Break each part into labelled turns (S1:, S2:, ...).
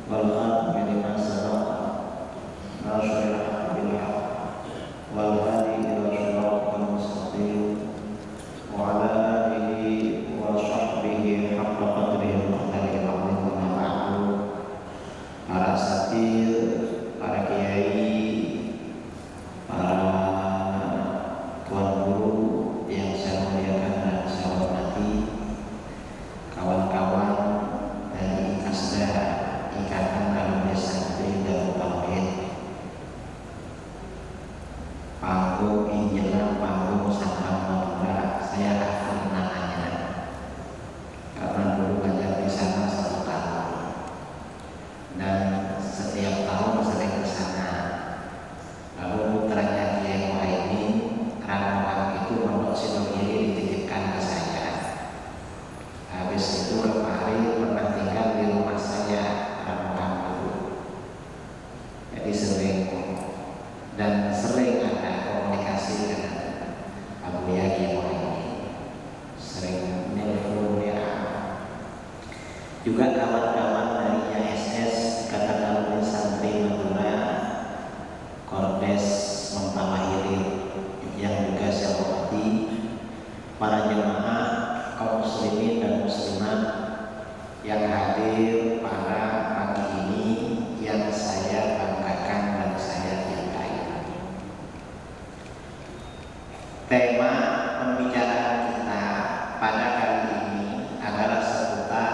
S1: والخاتم لما سبق ناصر الحق بالحق والهادي إلى صراطك المستقيم وعلى آله وصحبه حق قدره ومقداره العظيم. Amma ba'du. Para asatidz, para kiai, para tuan guru yang saya muliakan dan saya hormati, kawan-kawan dari IKASDA, Ikatan Alumni Santri dan Tauhid, panggung Injelang, panggung Sabang Madura. Saya hafal namanya karena dulu belajar di sana 1 tahun dan setiap tahun sering ke sana. Lalu putranya Kiai Muhaimin Ramalan itu Pondok Sidogiri dititipkan ke saya. Habis itu kemarin pernah tinggal di rumah saya Ramalan dulu. Jadi sering ada komunikasi dengan Abu Kiai Muhaimin, sering nelpon ya. Juga kawan-kawan dari ISS Ikatan Alumni Santri Madura, Kordes Mempawahiri yang juga saya hormati, para jemaah kaum muslimin dan muslimat yang hadir pada pagi ini yang saya banggakan dan saya cintai. Tema pembicaraan kita pada kali ini adalah seputar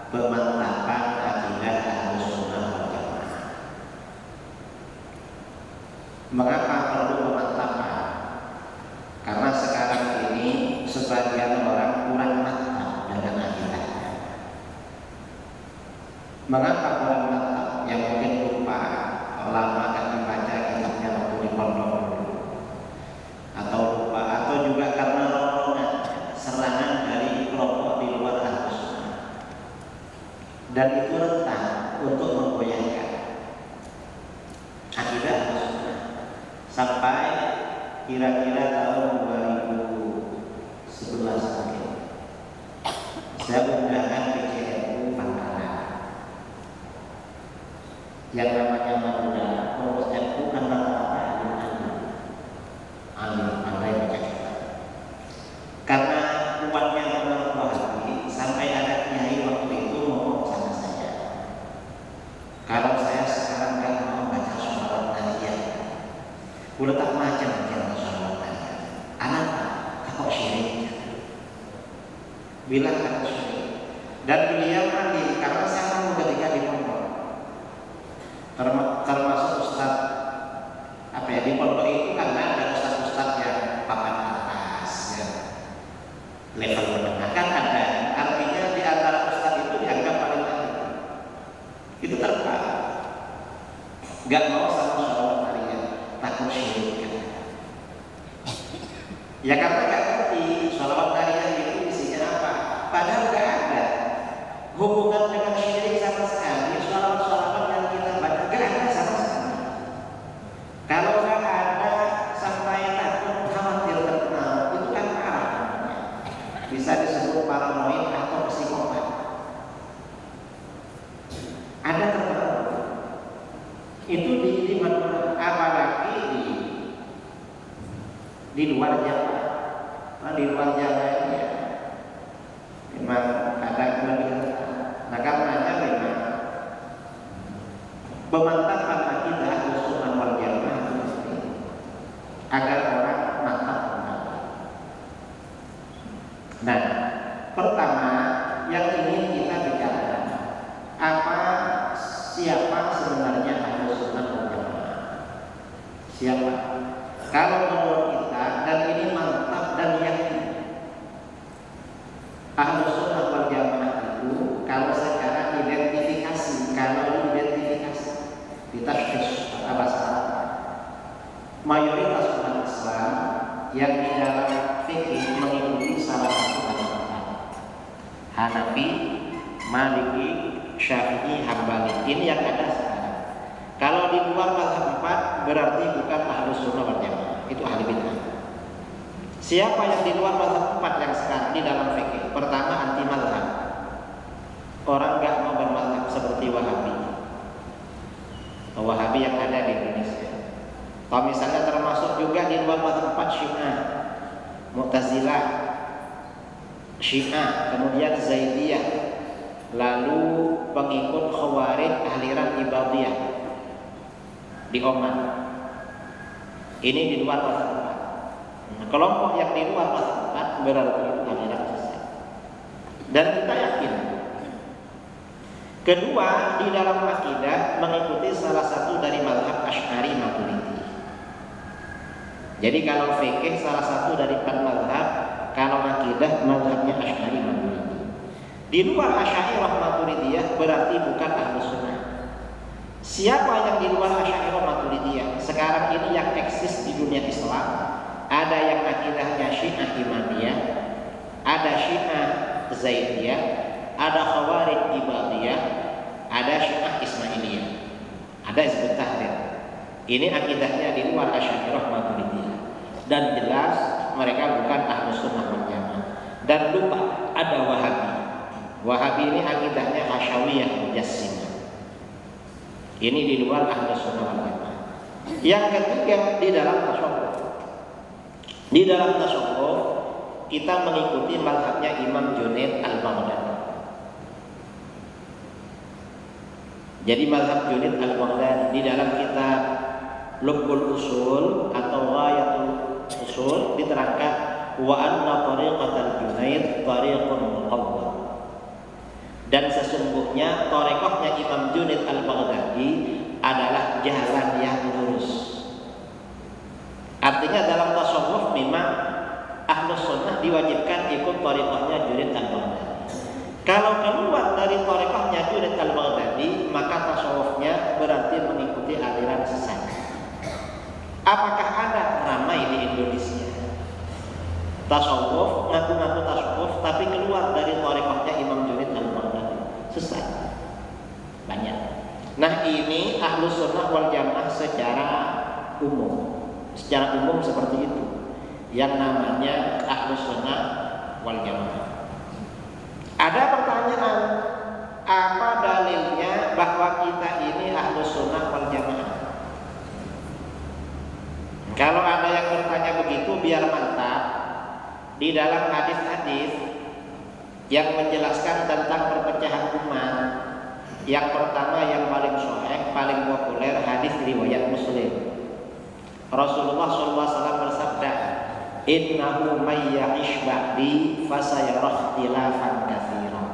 S1: pemantapan akidah Ahlussunnah wal Jamaah. Mengapa perlu pemantapan? Karena sekarang ini sebagian orang kurang mantap dengan akidahnya. Mengapa kurang mantap? Yang mungkin lupa, lama kan membaca kitabnya waktu di pondok dulu, atau lupa, atau juga karena rombongan serangan dari kelompok di luar Ahlussunnah, dan itu rentan untuk menggoyahkan akidah Ahlussunnah sampai kira-kira tahun 2011 mungkin saya undangkan PCNU Pangkalan yang namanya Madura. Pengurus NU kan rata-rata alim pandai baca kitab. Karena kuatnya menurut Wahabi, sampai ada kiai waktu itu ngomong sama saya, kalau saya sekarang kan mau baca sholawat nariyah, udah tak macam sholawat nariyah, anak kok syirik, bilang kata syirik. Dan beliau nanti karena saya mau ketika di pondok, termasuk ustaz di pondok itu karena ada ustaz-ustaz yang papan atas ya, level menengah kan ada, artinya di antara ustaz itu dianggap paling ahli. Itu terpal, gak mau sama sholawat nariyah, takut syirik kan. Ya karena gak ngerti sholawat nariyah itu isinya apa, padahal gak ada hubungan dengan syirik sama sekali. Sholawat-sholawat yang kita baca gak ada sama sekali. Kalau gak ada sampai takut khawatir terkenal, itu kan parah. Bisa disebut paranoid atau psikopat. Ada terkenal itu di Madura, apalagi di luar Jawa. Nah, di luar Jawa ini ya, memang ada kelebihan. Nah karenanya memang pemantapan akidah Ahlussunnah wal Jamaah itu penting agar orang mantap. Nah, pertama yang ingin kita bicarakan, siapa sebenarnya Ahlussunnah wal Jamaah? Siapa? Kalau menurut kita, dan ini mantap dan yakin, Ahlussunnah wal Jamaah itu kalau secara identifikasi, di tafsir bahasa Arab, mayoritas umat Islam yang di dalam fikih mengikuti salah satu mazhab, Hanafi, Maliki, Syafi'i, Hambali. Ini yang ada sekarang. Kalau di luar mazhab 4 berarti bukan Ahlussunnah wal Jamaah, itu ahli bid'ah. Siapa yang di luar mazhab 4 yang sekarang di dalam fikih? Pertama, anti mazhab. Orang gak mau bermazhab seperti Wahabi. Atau misalnya termasuk juga di luar mazhab 4 Syiah, Mu'tazilah, Syiah, kemudian Zaidiyah, lalu pengikut Khawarij aliran Ibadiyah di Oman. Ini di luar mazhab 4. Nah, kelompok yang di luar mazhab 4 berarti itu aliran sesat. Dan kita yakin kedua, di dalam akidah mengikuti salah satu dari mazhab Asy'ari Maturidi. Jadi kalau fikih salah satu dari 4 mazhab, kalau akidah mazhabnya Asy'ari Maturidi. Di luar Asy'ariyah Maturidiyah berarti bukan Ahlus Sunnah. Siapa yang di luar Asy'ariyah Maturidiyah? Sekarang ini yang eksis di dunia Islam, ada yang akidahnya Syiah Imamiyah, ada Syiah Zaidiyah, ada Khawarij Ibadiyah, ada Syiah Ismailiyah, ada Hizbut Tahrir. Ini akidahnya di luar Asy'ariyah Maturidiyah. Dan jelas mereka bukan Ahlus Sunnah wal Jamaah. Dan lupa ada Wahabi. Wahabi ini akidahnya Hasyawiyah Mujassimah. Ini di luar Ahlus Sunnah wal Jamaah. Yang ketiga, di dalam tasawuf. Di dalam tasawuf kita mengikuti mazhabnya Imam Junaid al-Baghdadi. Jadi mazhab Junaid al-Baghdadi di dalam kitab Lubbul Usul atau Ghayatul Usul diterangkan wa anna tariqatal Junaid tariqun muqawwam. Dan sesungguhnya tareqahnya Imam Junaid al-Baghdadi adalah jalan yang lurus. Artinya dalam tasawuf memang Ahlus Sunnah diwajibkan ikut tareqahnya Junaid al-Baghdadi. Kalau keluar dari tareqahnya Junaid al-Baghdadi, maka tasawufnya berarti mengikuti aliran sesat. Apakah ada ramai di Indonesia tasawuf, ngaku-ngaku tasawuf, tapi keluar dari tareqahnya Imam Junaid al-Baghdadi? Sesat. Banyak. Nah, ini Ahlus Sunnah wal Jamaah secara umum. Secara umum seperti itu. Yang namanya Ahlus Sunnah wal Jamaah. Ada pertanyaan, apa dalilnya bahwa kita ini Ahlus Sunnah wal Jamaah? Kalau ada yang bertanya begitu, biar mantap. Di dalam hadis-hadis yang menjelaskan tentang perpecahan umat, yang pertama yang paling sahih, paling populer, hadis riwayat Muslim. Rasulullah SAW bersabda, innahu may ya'ish ba'di fasayara ikhtilafan katsiran.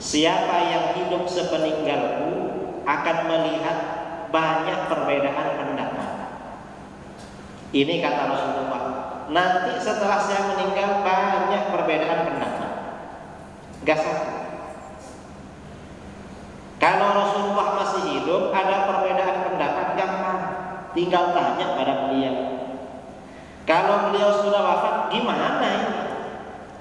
S1: Siapa yang hidup sepeninggalku akan melihat banyak perbedaan pendapat. Ini kata Rasulullah, nanti setelah saya meninggal banyak perbedaan pendapat. Gak satu. Kalau Rasulullah masih hidup ada perbedaan pendapat gampang, tinggal tanya pada beliau. Kalau beliau sudah wafat, gimana ini?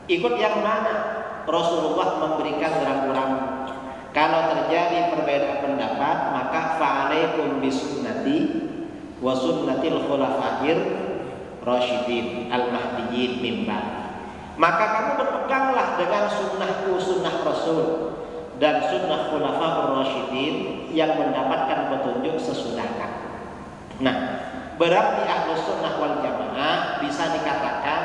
S1: Ikut yang mana? Rasulullah memberikan rambu-rambu. Kalau terjadi perbedaan pendapat, maka fa'alaikum bisunnati wa sunnatil khulafa'ir rasyidin al-mahdiyyin min ba'di. Maka kamu berpeganglah dengan sunnahku, sunnah Rasul, dan sunnah khulafa'ir rasyidin yang mendapatkan petunjuk sesudahku. Nah, berarti Ahlus Sunnah wal Jamaah bisa dikatakan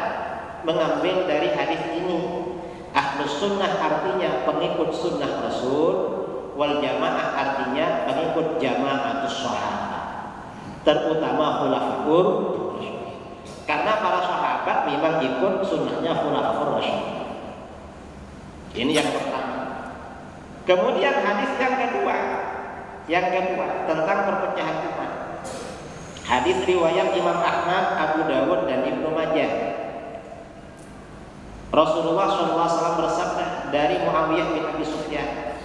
S1: mengambil dari hadis ini. Ahlus Sunnah artinya pengikut sunnah Rasul, wal Jamaah artinya pengikut jamaatus sahabat, terutama khulafaur rasyidin. Karena para sahabat memang ikut sunnahnya khulafaur rasyidin. Ini yang pertama. Kemudian hadis yang kedua tentang perpecahan umat. Hadis riwayat Imam Ahmad, Abu Dawud dan Ibnu Majah. Rasulullah SAW bersabda dari Muawiyah bin Abi Sufyan,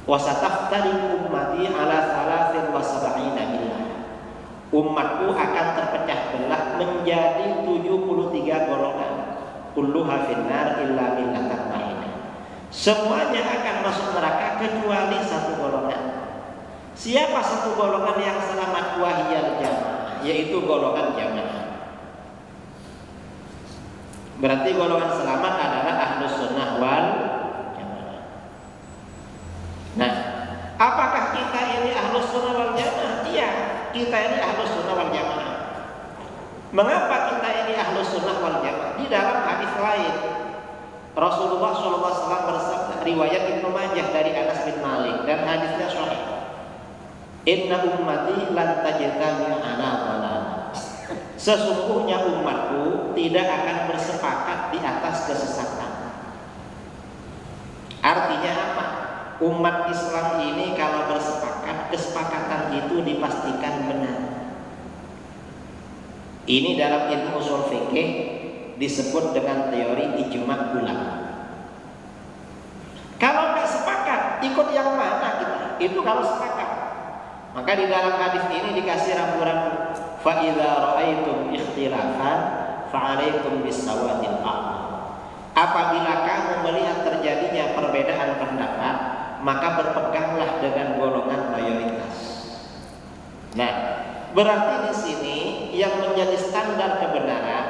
S1: "Wasataftariqu ummati ala 73 millah." Umatku akan terpecah belah menjadi 73 golongan. Kulluha finnar illa millatan wahidah. Semuanya akan masuk neraka kecuali satu golongan. Siapa satu golongan yang selamat? Wahiyal jamaah, yaitu golongan jamaah. Berarti golongan selamat adalah Ahlus Sunnah wal Jamaah. Nah, apakah kita ini Ahlus Sunnah wal Jamaah? Iya.
S2: kita ini ahlus sunnah wal jamaah. Mengapa kita ini ahlus sunnah wal jamaah? Di dalam hadis lain Rasulullah SAW bersabda, riwayat Ibnu Majah dari Anas bin Malik, dan hadisnya sahih. Inna ummati lan tajtami ala dhalal. Sesungguhnya umatku tidak akan bersepakat di atas kesesatan. Artinya apa? Umat Islam ini kalau bersepakat, kesepakatan itu dipastikan benar. Ini dalam ilmu ushul fikih disebut dengan teori ijma' ulama. Kalau nggak sepakat, ikut yang mana kita? Itu kalau sepakat. Maka di dalam hadis ini dikasih rambu-rambu. Fa idza ra'aitum ikhtilafan fa'alaikum bis-sawadil a'la. Apabila kamu melihat terjadinya perbedaan pendapat, maka berpeganglah dengan golongan mayoritas. Nah, berarti di sini yang menjadi standar kebenaran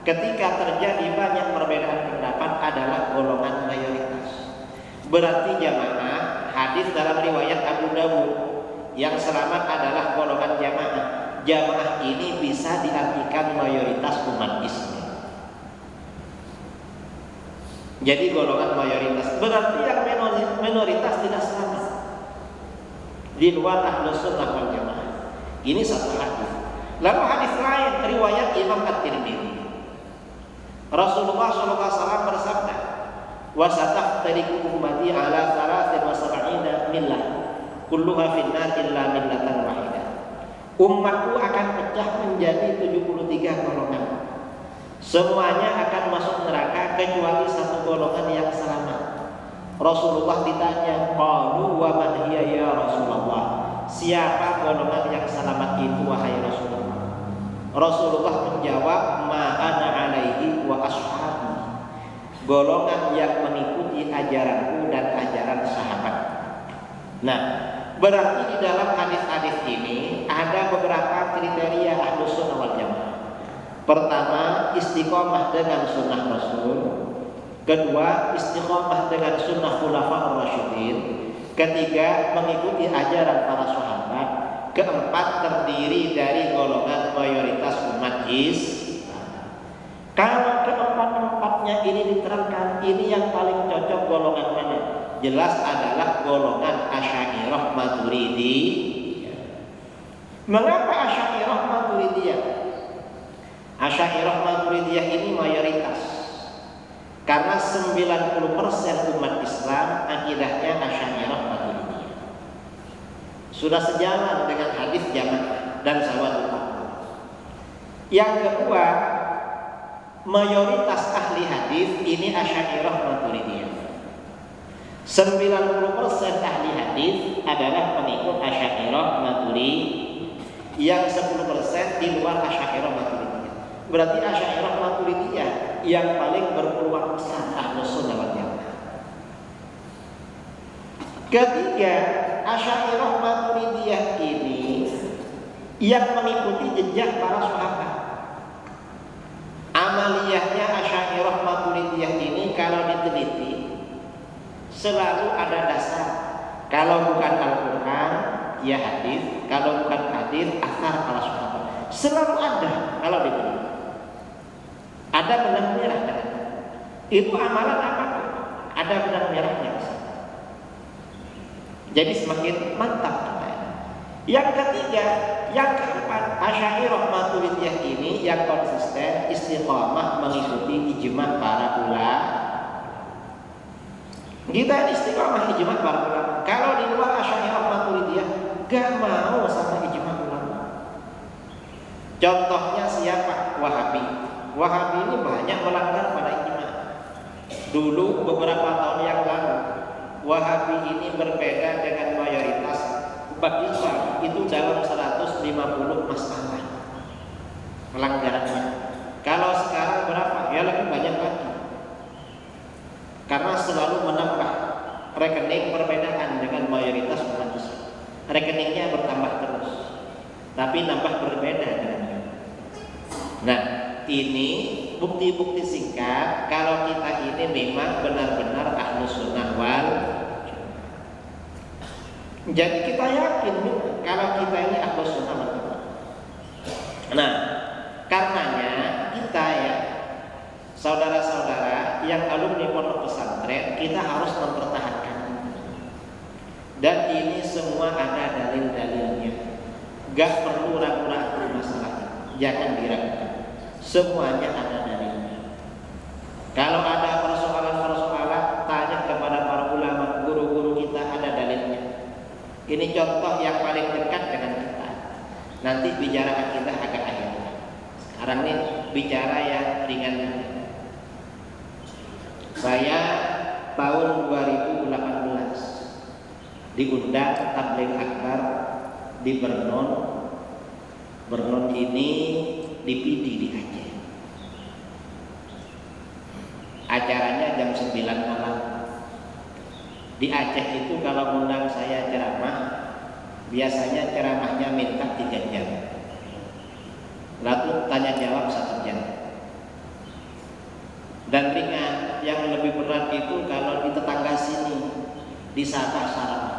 S2: ketika terjadi banyak perbedaan pendapat adalah golongan mayoritas. Berarti jamaah, hadis dalam riwayat Abu Dawud, yang selamat adalah golongan jamaah. Jamaah ini bisa diartikan mayoritas umat Islam. Jadi golongan mayoritas berarti yang minoritas tidak selamat, di luar ahlus sunnah wal jamaah. Ini satu hadis. Lalu hadis lain riwayat Imam At-Tirmidzi, Rasulullah SAW bersabda, wasataftariqu ummati ala 73 millah kulluha finnar illa millatan wahidah. Umatku akan pecah menjadi 73 golongan. Semuanya akan masuk neraka kecuali satu golongan yang selamat. Rasulullah ditanya, qalu wa man hiya ya Rasulullah? Siapa golongan yang selamat itu wahai Rasulullah? Rasulullah menjawab, ma ana alaihi wa ashabi. Golongan yang mengikuti ajaranku dan ajaran sahabat. Nah, berarti di dalam hadis-hadis ini ada beberapa kriteria ahlus sunnah wal jamaah. Pertama, istiqomah dengan sunnah Rasul. Kedua, istiqomah dengan sunnah khulafaur rasyidin. Ketiga, mengikuti ajaran para sahabat. Keempat, terdiri dari golongan mayoritas umat Islam. Kalau keempat-empatnya ini diterangkan, ini yang paling cocok golongan mana? Jelas adalah golongan Asy'ariyah Maturidiyah. Mengapa Asy'ariyah Maturidiyah? Asy'ariyah Maturidiyah ini mayoritas karena 90% umat Islam akidahnya Asy'ariyah Maturidiyah. Sudah sejalan dengan hadis jamaah dan sawadul a'la. Yang kedua, mayoritas ahli hadis ini Asy'ariyah Maturidiyah. 90% ahli hadis adalah pengikut Asy'ariyah Maturidiyah, yang 10% di luar Asy'ariyah Maturidiyah. Berarti Asy'ariyah Maturidiyah yang paling berpeluang besar ahlus sunnah wal jamaah. Ketiga, Asy'ariyah Maturidiyah ini yang mengikuti jejak para sahabat. Amaliyahnya Asy'ariyah Maturidiyah ini kalau diteliti selalu ada dasar. Kalau bukan Al-Quran, ya hadis. Kalau bukan hadis, asar para sahabat. Selalu ada kalau diteliti. Ada benang merah kan? Itu amalan apa? Ada benang merahnya. Jadi semakin mantap kita. Yang ketiga, yang keempat, Asy'ariyah Maturidiyah ini yang konsisten istiqamah mengikuti ijma' para ulama. Kita istiqamah ijma' para ulama. Kalau di luar Asy'ariyah Maturidiyah gak mau sama ijma' ulama. Contohnya siapa? Wahabi. Wahabi ini banyak melanggar pada ijma'. Dulu beberapa tahun yang lalu, Wahabi ini berbeda dengan mayoritas umat Islam itu dalam 150 masalah pelanggarannya. Kalau sekarang berapa? Ya lebih banyak lagi. Karena selalu menambah rekening perbedaan dengan mayoritas umat Islam. Rekeningnya bertambah terus, tapi nambah berbeda dengan. Nah, ini bukti-bukti singkat kalau kita ini memang benar-benar ahlus sunnah wal. Jadi kita yakin kalau kita ini Ahlus Sunnah wal Jamaah. Nah, karenanya kita ya, saudara-saudara yang alumni pondok pesantren, kita harus mempertahankan. Dan ini semua ada dalil-dalilnya. Gak perlu ragu-ragu masalahnya. Jangan diragukan. Semuanya ada dalilnya. Kalau ada persoalan-persoalan, tanya kepada para ulama, guru-guru kita, ada dalilnya. Ini contoh yang paling dekat dengan kita. Nanti bicara akidah agak akhir. Sekarang ini bicara yang ringan. Saya tahun 2018 diundang tabligh akbar di Bernon. Bernon ini di PD di Aceh. Acaranya jam 9 malam. Di Aceh itu kalau undang saya ceramah, biasanya ceramahnya minta 3 jam. Lalu tanya jawab 1 jam. Dan ringan, yang lebih berat itu kalau di tetangga sini, di Sabah Sarawak,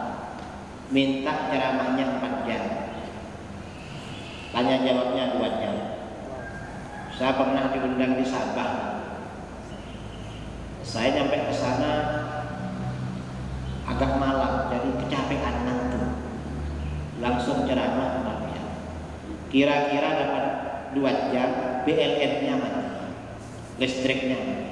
S2: minta ceramahnya 4 jam. Tanya jawabnya 2 jam. Saya pernah diundang di Sabah. Saya nyampe ke sana agak malam, jadi kecapean ngantuk. Langsung ceramah 4 jam. Kira-kira dapat 2 jam, BLN-nya mati, listriknya mati.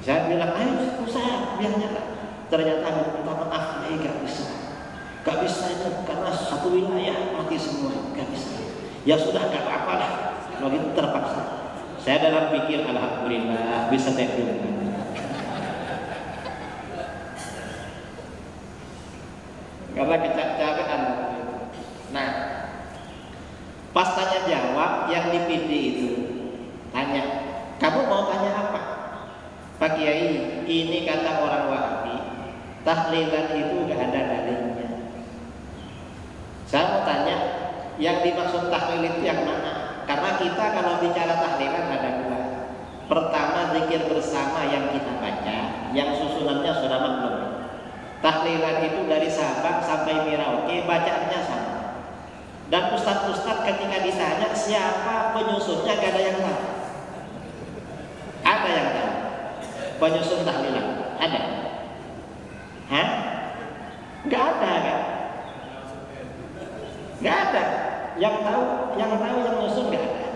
S2: Saya bilang, ayo usaha biar nyala. Ternyata minta maaf, gak bisa. Gak bisa itu karena satu wilayah mati semua, gak bisa. Ya sudah, gak apa-apa lah. Begitu terpaksa. Saya dalam pikir, alhamdulillah bisa tekun. Karena kecapean. Nah, pas tanya jawab yang dipilih itu, tanya, kamu mau tanya apa? Pak Kiai, ini kata orang Wahabi, tahlilan itu gak ada dalilnya. Saya mau tanya, yang dimaksud tahlil itu yang mana? Karena kita kalau bicara tahlilan ada 2. Pertama, zikir bersama yang kita baca, yang susunannya sudah maklum. Tahlilan itu dari Sabang sampai Merauke, bacaannya sama. Dan ustadz-ustadz ketika ditanya siapa penyusunnya, gak ada yang tahu. Ada yang tahu penyusun tahlilan? Ada? Hah? Gak ada kan? Gak ada. Yang tahu yang nyusun gak ada.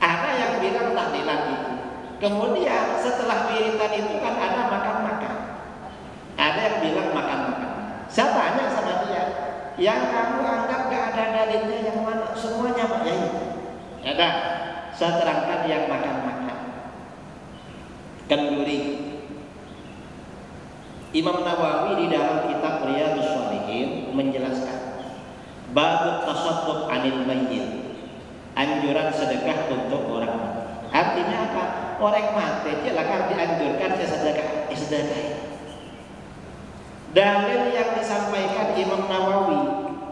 S2: Ada yang bilang tahlilan itu. Kemudian setelah wiritan itu kan ada makan-makan. Ada yang bilang makan-makan. Saya tanya sama dia, yang kamu anggap gak ada dalilnya yang mana? Semuanya Pak Yai. Ada. Saya terangkan yang makan-makan. Kenduri. Imam Nawawi di dalam kitab Riyadhus Shalihin menjelaskan bab tasadduq 'anil mayyit, anjuran sedekah untuk orang mati. Artinya apa? Orang mati silakan dianjurkan sedekah. Dalil yang disampaikan Imam Nawawi,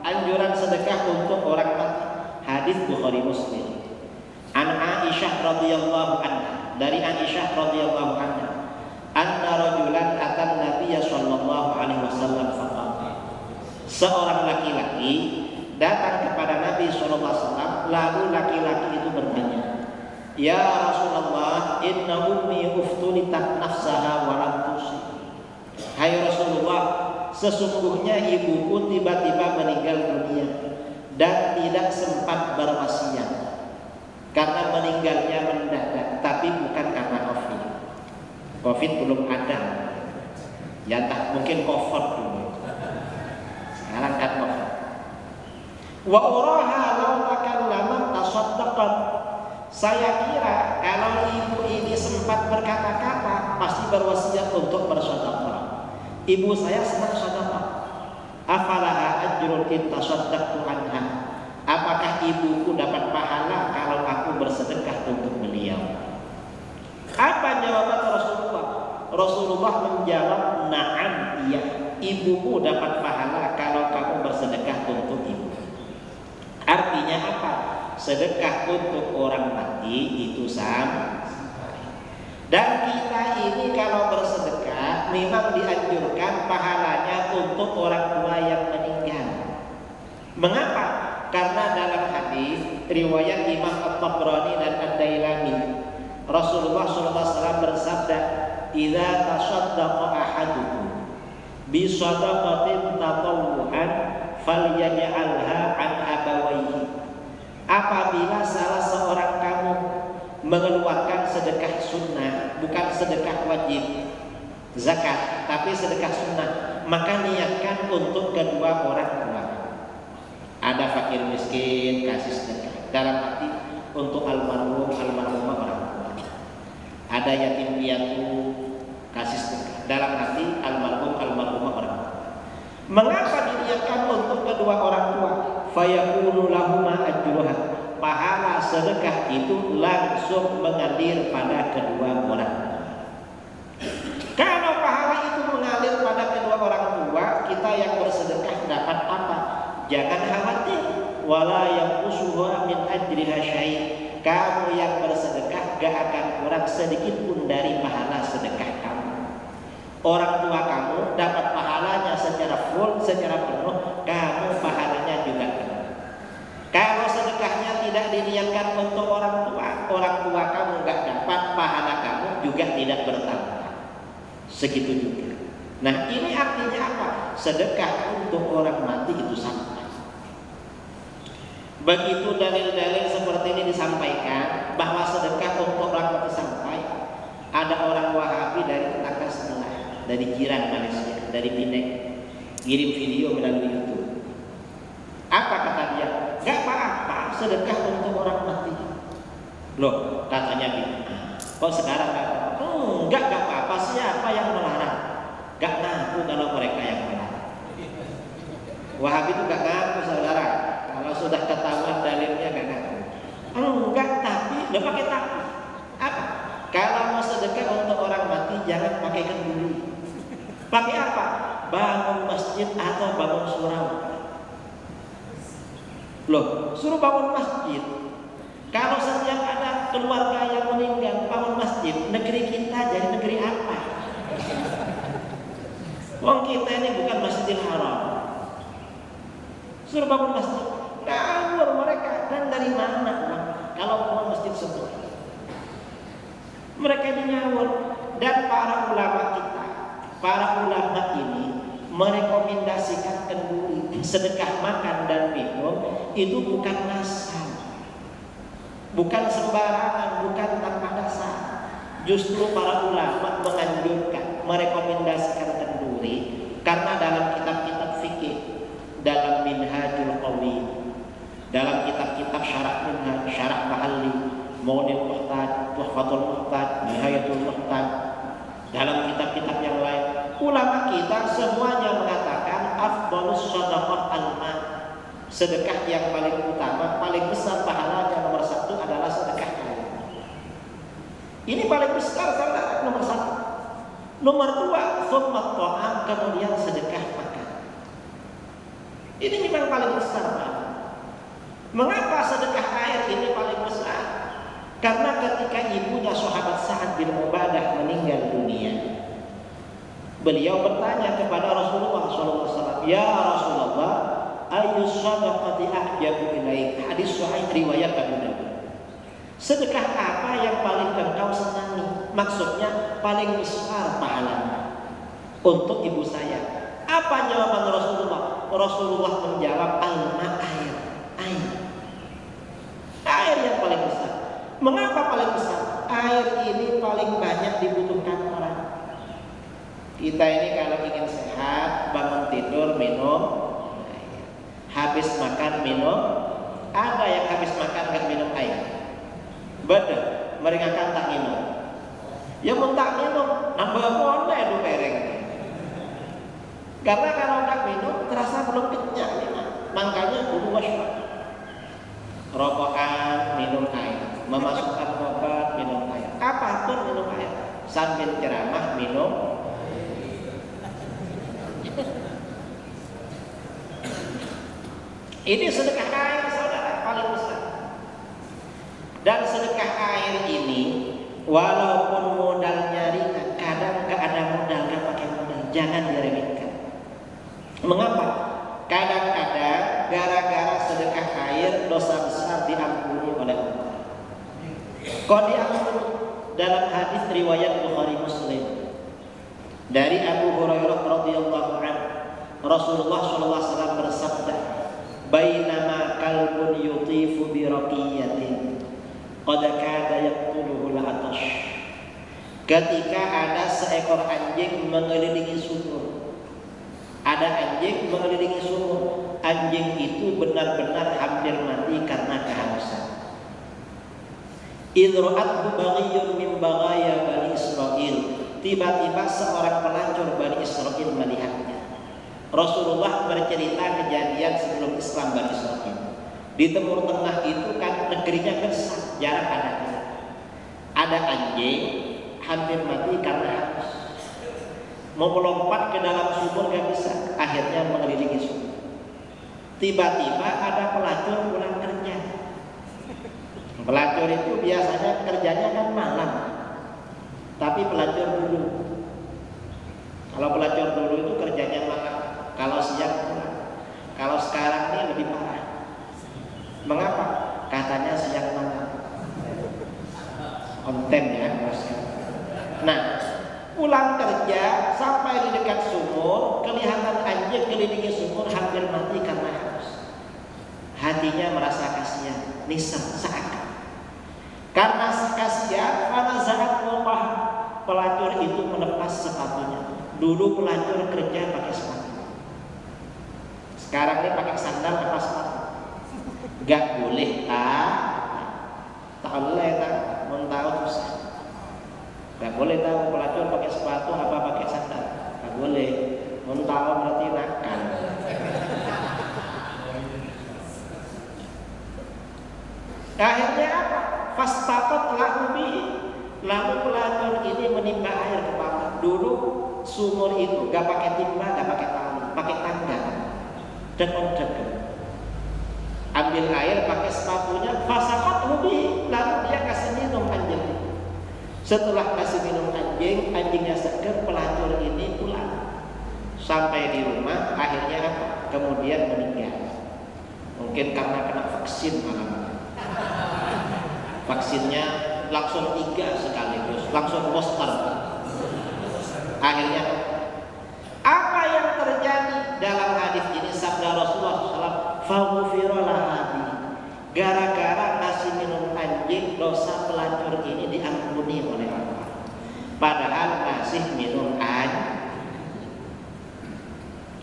S2: anjuran sedekah untuk orang mati, hadis Bukhari Muslim. An Aisyah radhiyallahu anha, dari Aisyah radhiyallahu anha, anna rajulan atan Nabiy sallallahu alaihi wasallam faqala. Seorang laki-laki datang kepada Nabi sallallahu alaihi wasallam, lalu laki-laki itu bertanya, "Ya Rasulullah, inna ummi uftulitat nafsaha wa lam tusi." Hai Rasulullah, sesungguhnya ibuku tiba-tiba meninggal dunia dan tidak sempat berwasiat. Karena meninggalnya mendadak, tapi bukan karena COVID. COVID belum ada. Ya entah, mungkin COVID dulu. Sekarang kan COVID. Wa uraha law takallamat tasaddaqat. Saya kira kalau ibu ini sempat berkata-kata, pasti berwasiat untuk bersedekah. Ibu saya senang sedekah. Afalaha ajrun in tasaddaqtu anha. Apakah ibuku dapat pahala kalau aku bersedekah untuk beliau? Apa jawaban Rasulullah? Rasulullah menjawab, na'am, iya, ibuku dapat pahala kalau kamu bersedekah untuk ibu. Artinya apa? Sedekah untuk orang mati itu sama. Dan kita ini kalau bersedekah memang dianjurkan pahalanya untuk orang tua yang meninggal. Mengapa? Karena dalam hadis riwayat Imam At-Tabrani dan Ad-Dailami, Rasulullah SAW bersabda, "Idza tasaddaqa ahadukum bi shadaqatin tatawwu'an falyaj'alha an abawayhi." Apabila salah seorang kamu mengeluarkan sedekah sunnah, bukan sedekah wajib zakat, tapi sedekah sunnah, maka niatkan untuk kedua orang tua. Ada fakir miskin, kasih sedekah dalam hati untuk almarhum almarhumah orang tua. Ada yatim piatu, kasih sedekah dalam hati almarhum almarhumah orang tua. Mengapa diniatkan untuk kedua orang tua? Fayakunu lahuma ajruha, pahala sedekah itu langsung mengalir pada kedua orang tua. Kalau pahala itu mengalir pada kedua orang tua, kita yang bersedekah dapat apa? Jangan khawatir, wala yanqusuha min ajriha syai'. Kamu yang bersedekah gak akan kurang sedikit pun dari pahala sedekah kamu. Orang tua kamu dapat pahalanya secara full, secara penuh, kamu pahalanya juga penuh. Kalau sedekahnya tidak diniatkan untuk orang tua kamu gak dapat, pahala kamu juga tidak bertambah. Segitu juga. Nah, ini artinya apa? Sedekah untuk orang mati itu sampai. Begitu dalil-dalil seperti ini disampaikan bahwa sedekah untuk orang mati sampai, ada orang Wahabi dari tetangga sebelah, dari jiran Malaysia, dari Penang, kirim video melalui YouTube. Apa kata dia? Gak apa-apa sedekah untuk orang mati. Loh, katanya gitu. Kok sekarang gak apa-apa? Enggak apa-apa. Siapa yang melarang? Gak ngaku kalau mereka yang melarang. Wahabi itu gak ngaku, saudara. Kalau sudah ketahuan dalilnya gak ngaku. Enggak, tapi udah pakai tapi. Apa? Kalau mau sedekah untuk orang mati jangan pakai kenduri. Pakai apa? Bangun masjid atau bangun surau. Loh, suruh bangun masjid. Kalau setiap ada keluarga yang meninggal bangun masjid, negeri kita jadi negeri apa? Wong kita ini bukan Masjidil Haram. Suruh bangun masjid, ngawur mereka. Dan dari mana uang? Kalau bangun masjid semua, mereka ini ngawur. Dan para ulama kita, para ulama ini merekomendasikan kenduri, sedekah makan dan minum itu bukan ngasal. Bukan sembarangan, bukan tanpa dasar. Justru para ulama menganjurkan, merekomendasikan kenduri karena dalam kitab-kitab fikih, dalam Minhajul Qawi, dalam kitab-kitab syarah Minhaj, syarah Mahalli, Maunil Muhtad, Tuhfatul Muhtad, Nihayatul Muhtad, dalam kitab-kitab yang lain, ulama kita semuanya mengatakan afdhalus shadaqah al-ma'. Sedekah yang paling utama, paling besar pahalanya nomor satu adalah sedekah air. Ini paling besar saudara, nomor satu. Nomor dua, thumma ta'am, kemudian sedekah makan. Ini memang paling besar, Pak. Mengapa sedekah air ini paling besar? Karena ketika ibunya sahabat Sa'ad bin Ubadah meninggal dunia, beliau bertanya kepada Rasulullah SAW, "Ya Rasulullah, ayu shadaqati ahjabu ilaik?" Hadis sahih riwayat Abu Dawud. Sedekah apa yang paling engkau senangi? Maksudnya paling besar pahalanya untuk ibu saya. Apa jawaban Rasulullah? Rasulullah menjawab, al-ma', air. Air yang paling besar. Mengapa paling besar? Air ini paling banyak dibutuhkan orang. Kita ini kalau ingin sehat, bangun tidur minum, habis makan minum. Ada yang habis makan nggak minum air? Betul, mereka kan tak minum. Ya mau tak minum, nambah boleh itu pereng. Karena kalau nggak minum terasa belum kenyang. Makanya dulu waspada. Rokokan minum air, memasukkan obat minum air, apapun minum air. Sambil ceramah minum. Ini sedekah air saudara paling besar. Dan sedekah air ini walaupun modalnya ringan, kadang gak ada modal, gak pakai jangan diremehkan. Mengapa? Kadang-kadang gara-gara sedekah air dosa besar diampuni oleh Allah. Kok diampuni? Dalam hadis riwayat Bukhari Muslim dari Abu Hurairah radhiyallahu anhu, Rasulullah SAW bersabda, "Bainama kalbun yutifu bi raqiyatin qad kada yaqtuluhu al-'atash." Ketika ada seekor anjing mengelilingi sumur. Ada anjing mengelilingi sumur. Anjing itu benar-benar hampir mati karena kehausan. Idra'athu baghiyun min baghaya Bani Israil. Tiba-tiba seorang pelacur Bani Israil melihatnya. Rasulullah bercerita kejadian sebelum Islam Bani Israil. Di Timur Tengah itu kan negerinya besar, jarang ada. Ada anjing hampir mati karena haus. Mau melompat ke dalam sumur gak bisa, akhirnya mengelilingi sumur. Tiba-tiba ada pelacur pulang kerja. Pelacur itu biasanya kerjanya kan malam, tapi pelacur dulu. Kalau pelacur dulu itu kerjanya malam, kalau siang pulang. Kalau sekarang ini lebih parah. Mengapa? Katanya siang malam. Konten ya, bosnya. Nah, pulang kerja sampai di dekat sumur, kelihatan anjing kelilingi sumur hampir mati karena haus. Hatinya merasa kasihan, nisam seakan. Karena kasihan, karena zakat mopah, pelacur itu melepas sepatunya. Dulu pelacur kerja pakai sepatu. Sekarang ini pakai sandal apa sepatu? Gak boleh tak boleh tak, mau tahu susah. Gak boleh tahu pelacur pakai sepatu apa pakai sandal. Gak boleh. Mau tahu berarti nakal. Akhirnya apa? Fastaqat lahu bihi. Lalu pelacur ini menimba air ke bawah. Dulu sumur itu gak pakai timba, gak pakai tali, pakai tangga. Dek. Ambil air pakai sepatunya, fasaqat bihi. Lalu dia kasih minum anjing. Setelah kasih minum anjing, anjingnya seger, pelacur ini pulang. Sampai di rumah, akhirnya apa? Kemudian meninggal. Mungkin karena kena vaksin malam. Vaksinnya langsung 3 sekaligus, langsung booster. Akhirnya apa yang terjadi dalam hadis ini? Sabda Rasulullah SAW, faghfira laha. Gara-gara ngasih minum anjing, dosa pelacur ini diampuni oleh Allah. Padahal ngasih minum anjing.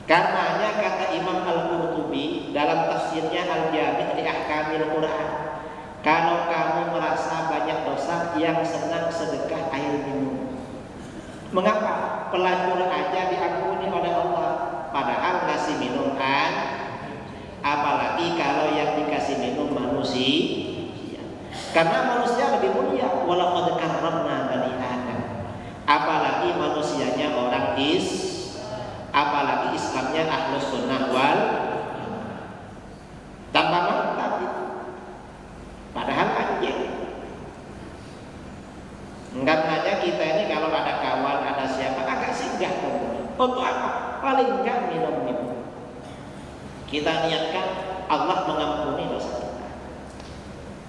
S2: Karenanya kata Imam Al-Qurtubi dalam tafsirnya Al-Jami' li Ahkamil Quran, kalau kamu merasa banyak dosa, yang senang sedekah air minum. Mengapa? Pelacur aja diampuni oleh Allah, padahal ngasih minum anjing. Apalagi kalau yang dikasih minum manusia. Karena manusia lebih mulia. Walaqad karramna bani Adam. Apalagi manusianya orang apalagi Islamnya Ahlus Sunnah wal tambah mantap itu. Padahal anjing. Enggak hanya kita ini kalau ada kawan, ada siapa agak singgah. Untuk apa? Paling enggak minum-minum. Kita niatkan Allah mengampuni dosa kita.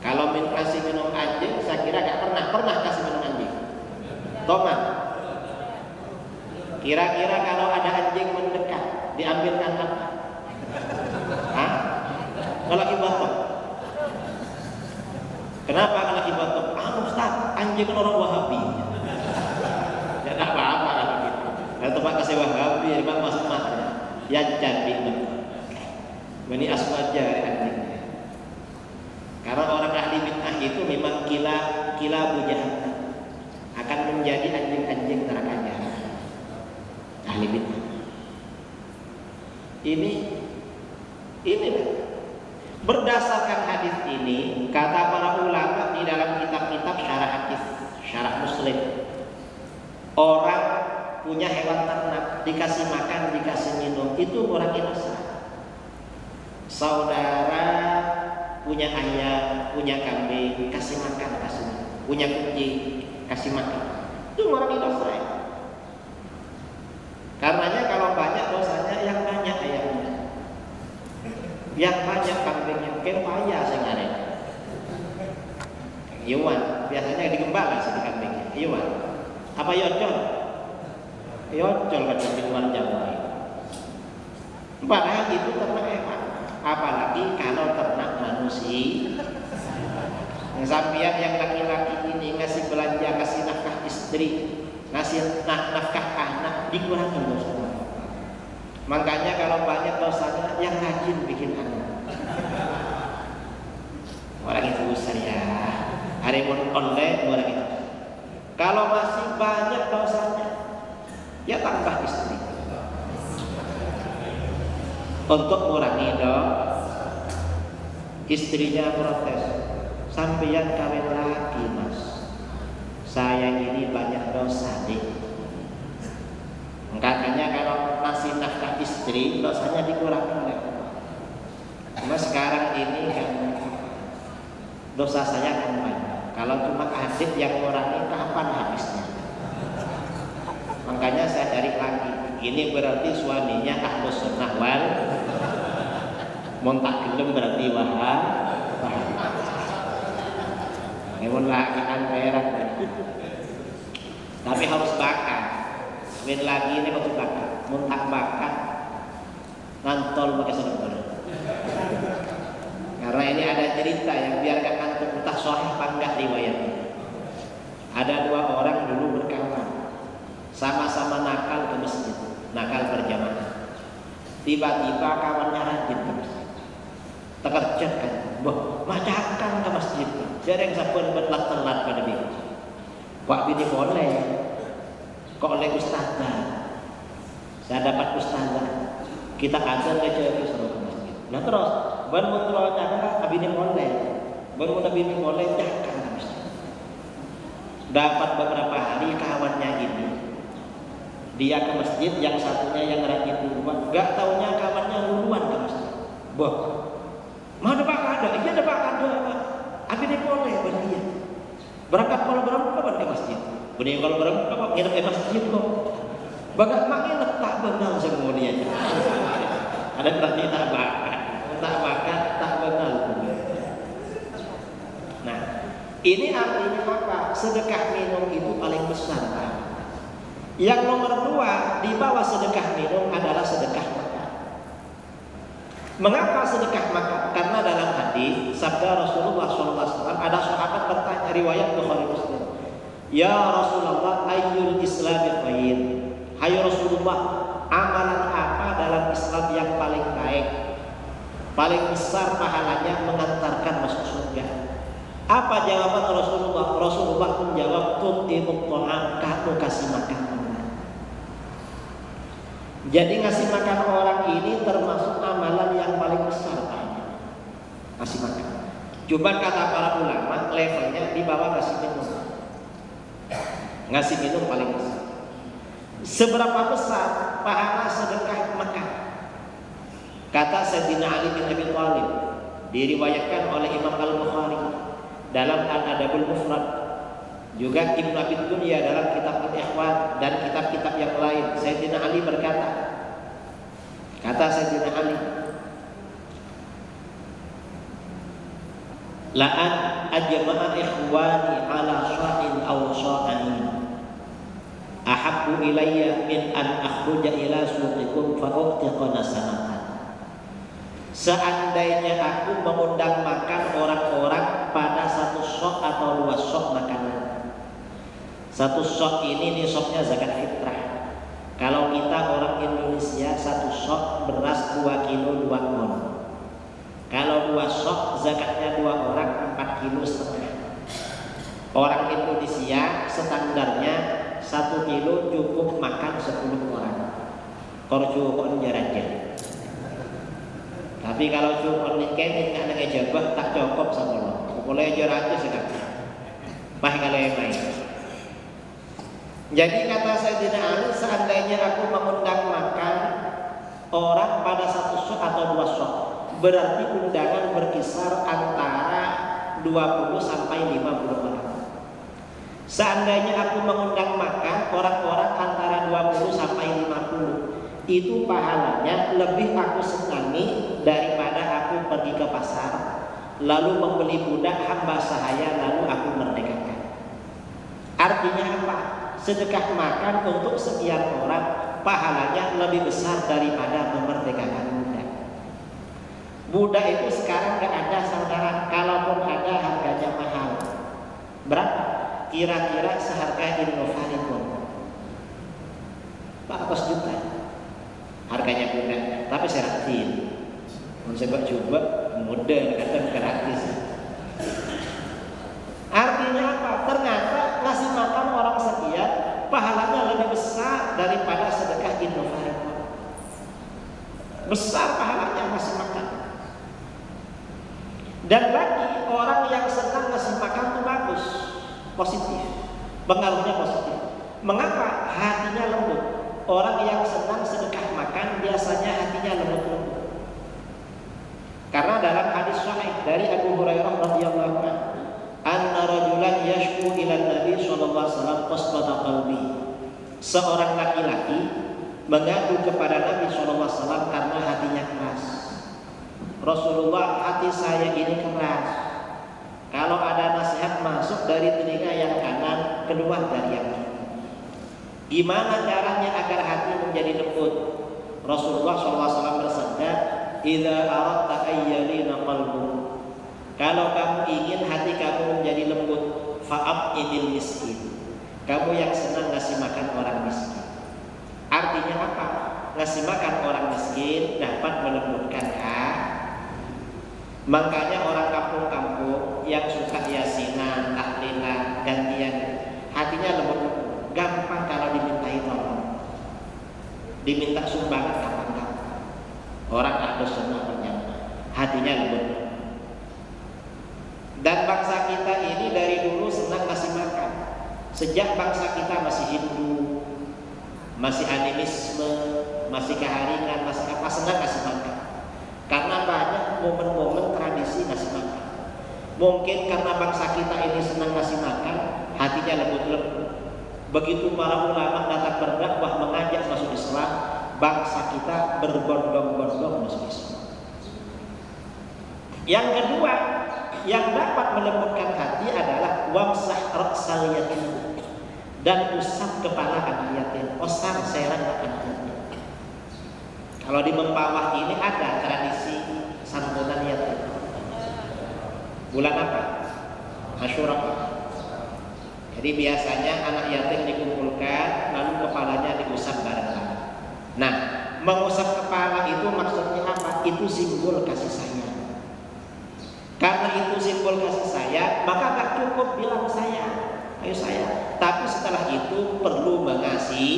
S2: Kalau kasih minum anjing, saya kira gak pernah kasih minum anjing. Tomat. Kira-kira kalau ada anjing mendekat, diambilkan apa? Hah? Ngelaki batok. Kenapa ngelaki batok? Ustaz, anjing kan orang Wahabi. Ya gak apa-apa kalau gitu. Kalau tempat kasih Wahabi, memang masuk mata. Ya jadi Bani Aswad jari anjingnya. Karena orang ahli bid'ah itu memang kila bujahat, akan menjadi anjing-anjing neraka jahanam. Ahli bid'ah. Ini berdasarkan hadis ini, kata para ulama di dalam kitab-kitab syarah hadis, syarah Muslim, orang punya hewan ternak, dikasih makan, dikasih minum, itu orang inosan. Saudara punya ayam, punya kambing, kasih makan, kasih minum. Punya kucing, kasih makan. Itu orang inosan. Karena Yocol kan di luar Jawa. Padahal itu ternak hewan. Apalagi kalau ternak manusia. Sampian yang laki-laki ini ngasih belanja, kasih nafkah istri, ngasih nafkah anak, dikurangi dosa. Makanya kalau banyak dosanya, yang rajin bikin anak. Orang itu besar ya. Hari pun online orang itu. Kalau masih banyak dosanya, ya tambah istri. Untuk mengurangi dosa, istrinya protes. Sampeyan kawin lagi mas, saya ini banyak dosa nih. Makanya kalau ngasih nafkah istri dosanya dikurangi oleh Allah. Cuma sekarang ini kan dosa saya kan banyak. Kalau cuma adik yang ngurangi kapan habisnya? Makanya saya cari lagi. Ini berarti suaminya ahlus sunnah wal montak gelem berarti wahab. Memang lagi kan perak, tapi harus bakar. Min lagi ini harus bakar, muntah bakar, ngantol pakai sedekah. Karena ini ada cerita yang biarkan antum entah sahih apa enggak riwayatnya. Ada dua orang dulu berkawan, sama-sama nakal ke masjid, nakal berjamaah. Tiba-tiba kawannya rajin ke masjid, terkerjat kan, macakan ke masjid. Jarang sapun berlat-telat pada minggu. Pak bini boleh, kok oleh ustazah. Saya dapat ustazah. Kita azan aja ke masjid. Nah terus, baru terusnya kan bini boleh, baru bini boleh jangan ke masjid. Dapat beberapa hari kawannya ini, dia ke masjid, yang satunya yang rajin duluan. Gak taunya kawannya duluan ke masjid. Mana pak ada? Iya ada pak ada. Abi dia boleh berdia. Berangkat kalau berangkat ke masjid. Benih kalau berangkat kok nginep di masjid kok. Bagat mak nginep tak benal semuanya. Ada berarti tak bakat tak benal. Nah, ini artinya apa? Sedekah minum itu paling besar. Yang nomor 2 di bawah sedekah minum adalah sedekah makan. Mengapa sedekah makan? Karena dalam hadis sabda Rasulullah SAW ada sahabat bertanya, riwayat Bukhari Muslim, ya Rasulullah ayyul islami khair? Hai Rasulullah, amalan apa dalam Islam yang paling baik, paling besar pahalanya, mengantarkan masuk surga? Apa jawaban Rasulullah? Rasulullah menjawab, tu'imut ta'am, kamu kasih makan. Jadi ngasih makan orang ini termasuk amalan yang paling besar, ngasih makan. Coba kata para ulama, levelnya di bawah ngasih minum. Ngasih minum paling besar. Seberapa besar pahala sedekah makan? Kata Sayyidina Ali bin Abi Thalib, diriwayatkan oleh Imam Al-Bukhari dalam Al-Adabul Mufrad, juga Ibnu Abi Dunya dalam kitab Al-Ikhwan dan kitab-kitab yang lain. Sayyidina Ali berkata, kata Sayyidina Ali, la'an ajma'a ikhwani ala sha'in aw sha'ain ahabbu ilayya min an akhruja ila suqikum fa uqtiqana sanatan. Seandainya aku mengundang makan orang-orang pada satu sok atau 2 sok makanan. Satu sok ini nisabnya zakat fitrah. Kalau kita orang Indonesia, satu sok beras 2 kilo 2 on. Kalau 2 sok zakatnya 2 orang 4 kilo setengah. Orang Indonesia standarnya 1 kilo cukup makan 10 orang. Kalau cukup jaraja. Tapi kalau cukup nikah nggak ada jabah tak cukup sama lo. Boleh jaraja sekali. Bah kalau main. Jadi kata Sayyidina Ali, seandainya aku mengundang makan orang pada 1 sok atau 2 sok, berarti undangan berkisar antara 20 sampai 50 orang. Seandainya aku mengundang makan orang-orang antara 20 sampai 50, itu pahalanya lebih aku senangi daripada aku pergi ke pasar lalu membeli budak hamba sahaya lalu aku merdekakan. Artinya apa? sedekah makan untuk sekian orang pahalanya lebih besar daripada memerdekakan budak. Budak itu sekarang gak ada saudara, kalaupun ada harganya mahal. Berapa? Kira-kira seharga Indofaricon 400 juta harganya budak, tapi seratin mencoba coba mudah kata gratis. Artinya apa? Ternyata ngasih makan orang sekian pahalanya lebih besar daripada sedekah Indofaricon. Besar pahalanya ngasih makan. Dan lagi orang yang senang ngasih makan itu bagus, positif, pengaruhnya positif. Mengapa? Hatinya lembut. Orang yang senang sedekah makan biasanya hatinya lembut-lembut. Karena dalam hadis sahih dari Abu Hurairah radhiyallahu anhu, anna rajulan yashku ila Nabi sallallahu alaihi wasallam qaswata qalbi. Seorang laki-laki mengadu kepada Nabi sallallahu alaihi wasallam karena hatinya keras. Rasulullah, hati saya ini keras. Kalau ada nasihat masuk dari telinga yang kanan, keluar dari yang kiri. Gimana caranya agar hati menjadi lembut? Rasulullah SAW bersabda, "Idza aradta ayyalina qalbuk." Kalau kamu ingin hati kamu menjadi lembut, fa'ab'idil miskin. Kamu yang senang ngasih makan orang miskin. Artinya apa? Ngasih makan orang miskin dapat melembutkan hati. Makanya orang kampung-kampung yang suka yasinan, tahlilan, gantian, hatinya lembut, gampang kalau dimintai tolong, diminta sumbangan kapan-kapan. Orang harus senang berjamaah, hatinya lembut. Dan bangsa kita ini dari dulu senang ngasih makan. Sejak bangsa kita masih Hindu, masih animisme, masih keharingan, masih apa, senang ngasih makan. Karena banyak momen-momen tradisi ngasih makan. Mungkin karena bangsa kita ini senang ngasih makan, hatinya lembut-lembut. Begitu para ulama datang berdakwah mengajak masuk Islam, bangsa kita berbondong-bondong masuk Islam. Yang kedua, yang dapat melembutkan hati adalah wamsah ra'sal yatim, dan usap kepala anak yatim. Osar serang anak yatim. Kalau di Mempawah ini ada tradisi santunan yatim. Bulan apa? Asyura. Jadi biasanya anak yatim dikumpulkan, lalu kepalanya diusap bareng-bareng. Nah, mengusap kepala itu maksudnya apa? Itu simbol kasih sayang. Karena itu simbol kasih sayang, maka tak cukup bilang sayang, ayo sayang. Tapi setelah itu perlu mengasihi,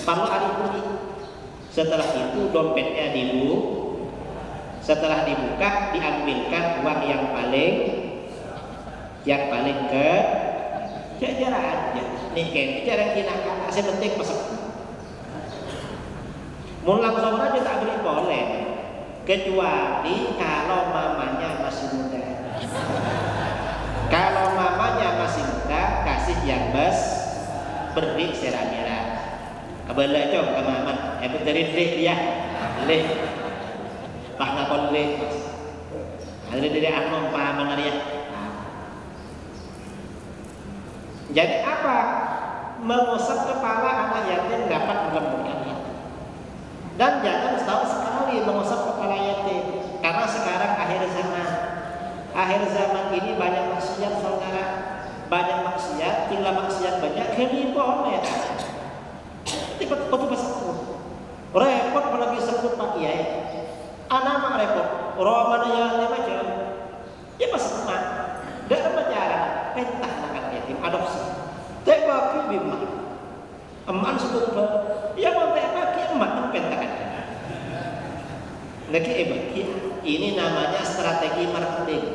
S2: perlu alih-alih. Setelah itu dompetnya dibuka, setelah dibuka diambilkan uang yang paling ke jajar aja. Nih kan cara kinakan, saya penting pesan. Mau langsung aja tak beli boleh, kecuali kalau mamanya masih muda. Kalau mamanya masih muda, kasih yang beri serah-merah. Kabala cok ke mama, dari dia, leh, pak nakon leh, ada dari anom paman dia. Jadi apa? Mengusap kepala anak yatim dapat melembutkan hati. Dan jangan sekali mengusap kepala yatim, karena sekarang akhir zaman. Akhir zaman ini banyak maksiat saudara, banyak maksiat, tinggal maksiat banyak, kelipon ya. Tiba-tiba sekut, repot apalagi sekut Pak Kiai. Anak mak repot, orang mana yang aja, ya pas emak, dalam bicara, pentah anak yatim adopsi, tebaki bima, emak sebut ya mau tebaki emak pentakan. Lagi ebaki, ini namanya strategi marketing.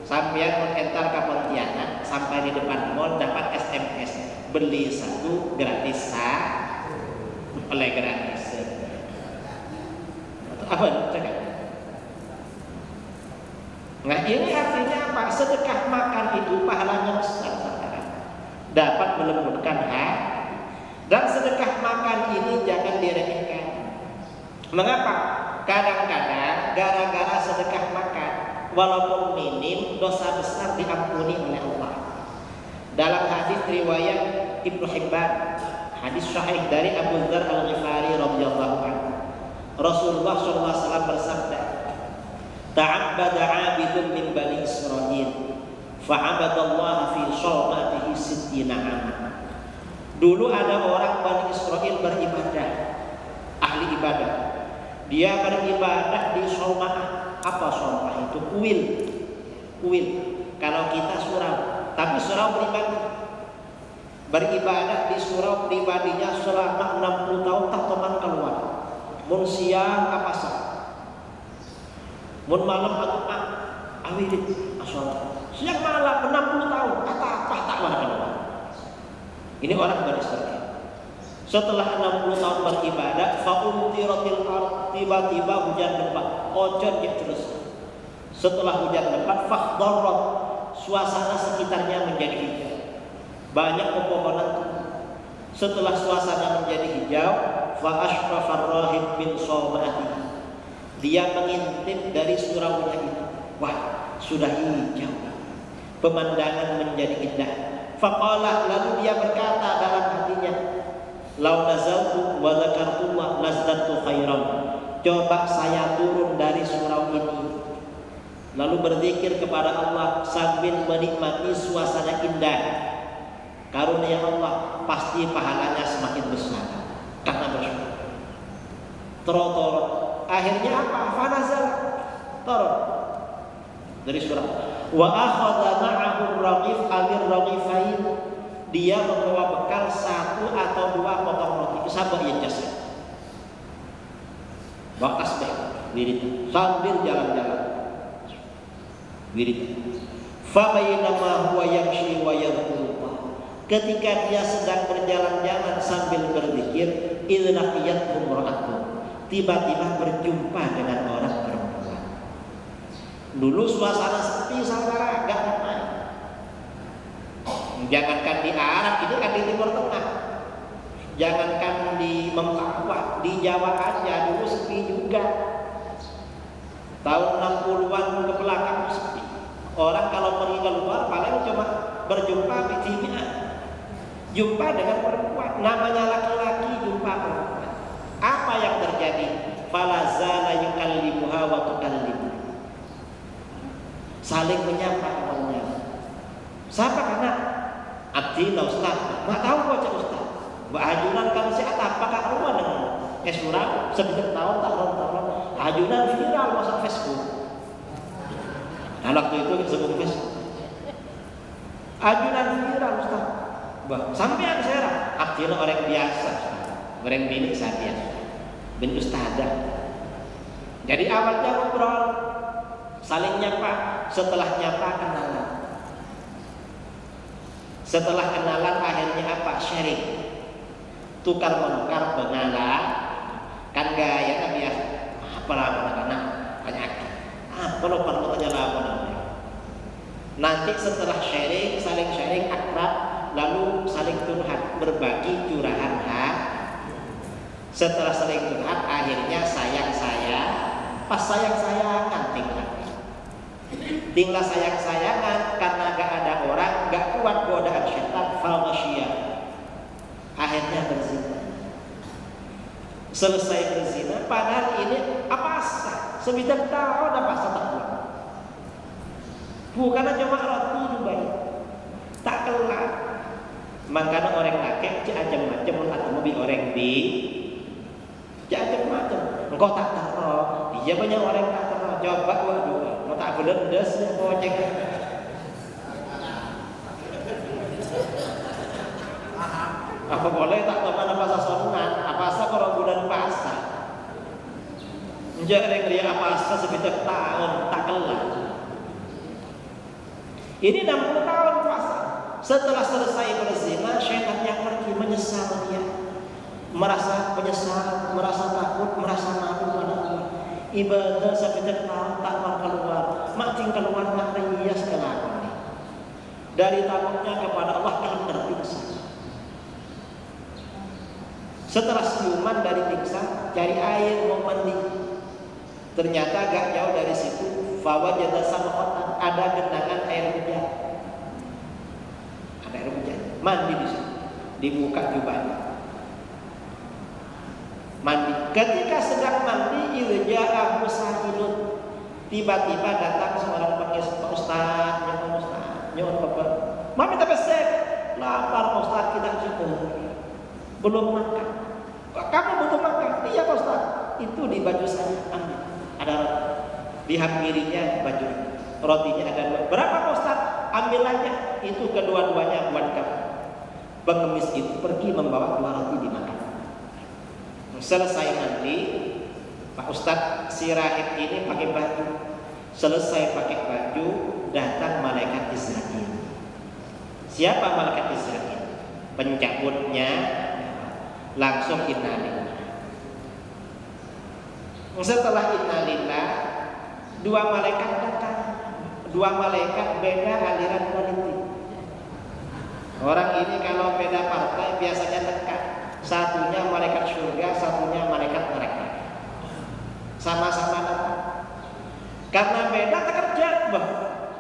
S2: Sampai mengentar ke Pontianak, sampai di depan mall dapat SMS, beli satu gratis oleh gratis. Apa cakap? Nah ini artinya apa? Sedekah makan itu pahalanya besar, dapat melembutkan hati. Dan sedekah makan ini jangan diremehkan. Mengapa? Kadang-kadang gara-gara sedekah makan, walaupun minim, dosa besar diampuni oleh Allah. Dalam hadis riwayat Ibnu Hibban, hadis sahih dari Abu Dzar Al-Ghifari radhiyallahu anhu, Rasulullah SAW bersabda, "Ta'abbada 'abidun min bani Israil, fa'abadallaha fi shaumatihi sittina 'aman." Dulu ada orang Bani Israel beribadah, ahli ibadah. Dia beribadah di shaumah. Apa shaumah itu? Kuil. Kuil. Kalau kita surau, tapi surau pribadi. Beribadah di surau pribadinya selama 60 tahun tak teman keluar. Mun siang ke pasar, mun malam atau awirit asal. Siang malam 60 tahun kata apa tak keluar. Ini orang Bani Israil. Setelah 60 tahun beribadah, fa'umtiratil ard, tiba-tiba hujan lebat, hujan terus. Setelah hujan lebat, fakhdarat, suasana sekitarnya menjadi hijau. Banyak pepohonan. Setelah suasana menjadi hijau, fa'ashrafar rahib min shaumatihi. Dia mengintip dari suraunya itu. Wah, sudah hijau. Pemandangan menjadi indah. Faqala, lalu dia berkata dalam hatinya, "Lau nazaltu wa dzakartullah lazdadtu khairan." Coba saya turun dari surau ini, lalu berzikir kepada Allah sambil menikmati suasana indah. Karunia Allah, pasti pahalanya semakin besar karena bersyukur. Turun. Akhirnya apa? Fanazal. Turun dari surau. Wa akhadha ma'ahu raghif amir raghifain. Dia membawa bekal 1 atau 2 potong roti. Sabar ya jasa. Bawa tasbih, wirid sambil jalan-jalan. Wirid. Fa bainama huwa yamshi wa yadhkurullah. Ketika dia sedang berjalan-jalan sambil berzikir, idlaqiyat umra'atun. Tiba-tiba berjumpa dengan orang perempuan. Dulu suasana sepi saudara, gak main. Jangankan di Arab, itu kan di Timur Tengah. Jangankan di Mempawah, di Jawa aja dulu sepi juga. Tahun 60-an ke belakang sepi. Orang kalau pergi keluar paling cuma berjumpa bijinya, jumpa dengan perempuan. Namanya laki-laki jumpa perempuan. Apa yang terjadi? Falazala yukallimuha wa tukallimu. Saling menyapa awalnya. Siapa karena Abdina Ustaz? Nggak tahu kok cak Ustaz. Mbak Ajunan kan si atap pakai rumah dengan surau sebentar tahun tak tahun. Ajunan viral masuk Facebook. Nah waktu itu sebut Facebook. Ajunan viral Ustaz. Bah, sampean saya Abdina orang biasa, orang milik saya, bin Ustazah. Jadi awalnya ngobrol, saling nyapa. Setelah nyapa kenalan. Setelah kenalan akhirnya apa? Sharing. Tukar menukar pengalat. Kan gaya kan biasa. Apalah anak-anak banyak. Kalau perlu tanya apa namanya. Nanti setelah sharing, saling sharing akrab, lalu saling curhat, berbagi curahan hak. Setelah saling curhat, akhirnya sayang-sayang. Pas sayang-sayangan tinggal sayang-sayangan karena gak ada orang, gak kuat godaan syaitan, falmasyiyah. Akhirnya berzina. Selesai berzina, padahal ini apa sah? Sebentar tahun apa sah tak kuat. Bukan cuma roti juga, tak kelar. Makanya orang laki macam-macam atau mobil orang di macam-macam. Engkau tak tahu, dia banyak orang tak tahu. Coba waduh. Tak boleh des gojek. Apa boleh tak teman apa sasongan? Apa asa kalau bulan puasa? Menjadi dia apa asa sekitar tahun tak kelar. Ini 60 tahun puasa. Setelah selesai berzina, syaitan yang pergi menyesal dia, merasa menyesal, merasa takut, merasa malu pada Allah. Ibadah sekitar tahun tak mau keluar, makin keluar nak rias kenapa nih? Dari takutnya kepada Allah kan terpingsan. Setelah siuman dari pingsan, cari air mau mandi. Ternyata gak jauh dari situ, fawajada samaqatan, ada genangan air hujan. Ada air mandi di situ, dibuka jubahnya, mandi. Ketika sedang mandi, ilja'a musahilun, tiba-tiba datang seorang Pak Ustaz, nyuwun bapak, mami terpesek, lapar Pak Ustaz, kita cukup, belum makan. Kamu butuh makan? Iya Pak Ustaz. Itu di baju saya, ambil. Ada roti, dihampirinya baju, rotinya ada 2. Berapa Pak Ustaz? Ambil aja. Itu kedua-duanya buat kamu. Pengemis itu pergi membawa 2 roti dimakan. Selesai mandi, Pak Ustaz si rahib ini pakai baju. Selesai pakai baju, datang malaikat Israel. Siapa malaikat Israel? Pencabutnya, langsung innalillah. Setelah innalillah, 2 malaikat datang. 2 malaikat beda aliran politik. Orang ini kalau beda partai biasanya dekat. Satunya malaikat surga, satunya malaikat neraka. Sama-sama datang. Karena beda kerja,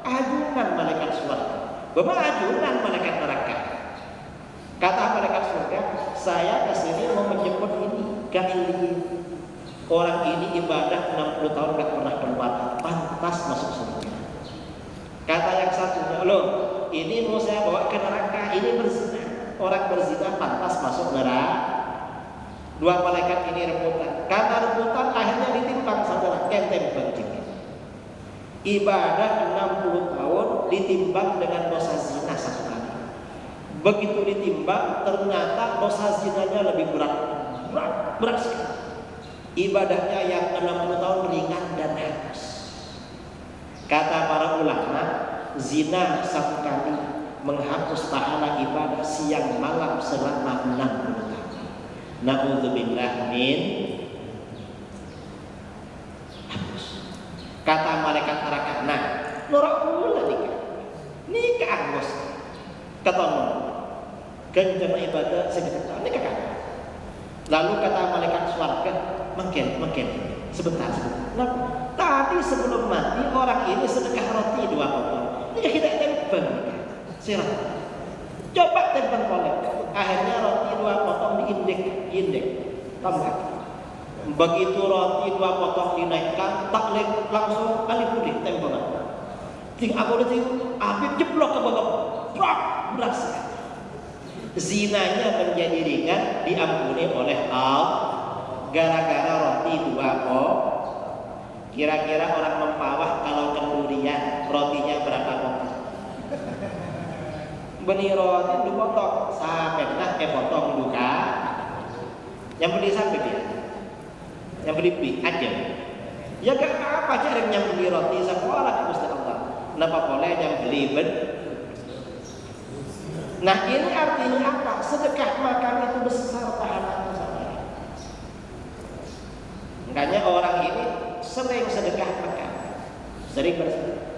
S2: ajunan malaikat surga, ajunan malaikat neraka. Kata malaikat surga, saya kesini mau menjemput ini, Galilei. Orang ini ibadah 60 tahun gak pernah keluar, pantas masuk surga. Kata yang satunya, loh ini mau saya bawa ke neraka, ini berzina. Orang berzina pantas masuk neraka. 2 malaikat ini rebutan. Karena rebutan akhirnya ditimbang saudara, kenteng berjingin. Ibadah 60 tahun ditimbang dengan dosa zina 1 kali. Begitu ditimbang, ternyata dosa zinanya lebih berat sekali. Ibadahnya yang 60 tahun ringan dan halus. Kata para ulama, zina 1 kali menghapus pahala ibadah siang malam selama 60 tahun. Na'udzubillah min hapus. Kata malaikat neraka, nah, norak pula nikah bos. Kata kencana ibadah sebentar nikah. Lalu kata malaikat swarga, makin sebentar. Nah, tadi sebelum mati orang ini sedekah roti 2 potong. Ini kita tempel sirah. Coba tempel boleh. Akhirnya roti 2 potong diindek tambah. Begitu roti 2 potong dinaikkan, taklek langsung alipudih tempelan. Tinggal aku api jeblok ke bawah. Beras. Zinanya menjadi ringan, diampuni oleh Allah gara-gara roti 2 potong. Kira-kira orang Mempawah kalau kendurian rotinya berapa potong? Benih roti 2 potong sampai potong duka. Yang beli sampai dia, yang beli pi aja. Ya gak apa-apa cara yang beli roti sekolah Gusti Allah. Kenapa boleh yang beli Nah ini artinya apa? Sedekah makan itu besar pahalanya saudara. Makanya orang ini sering sedekah makan, sering bersedekah.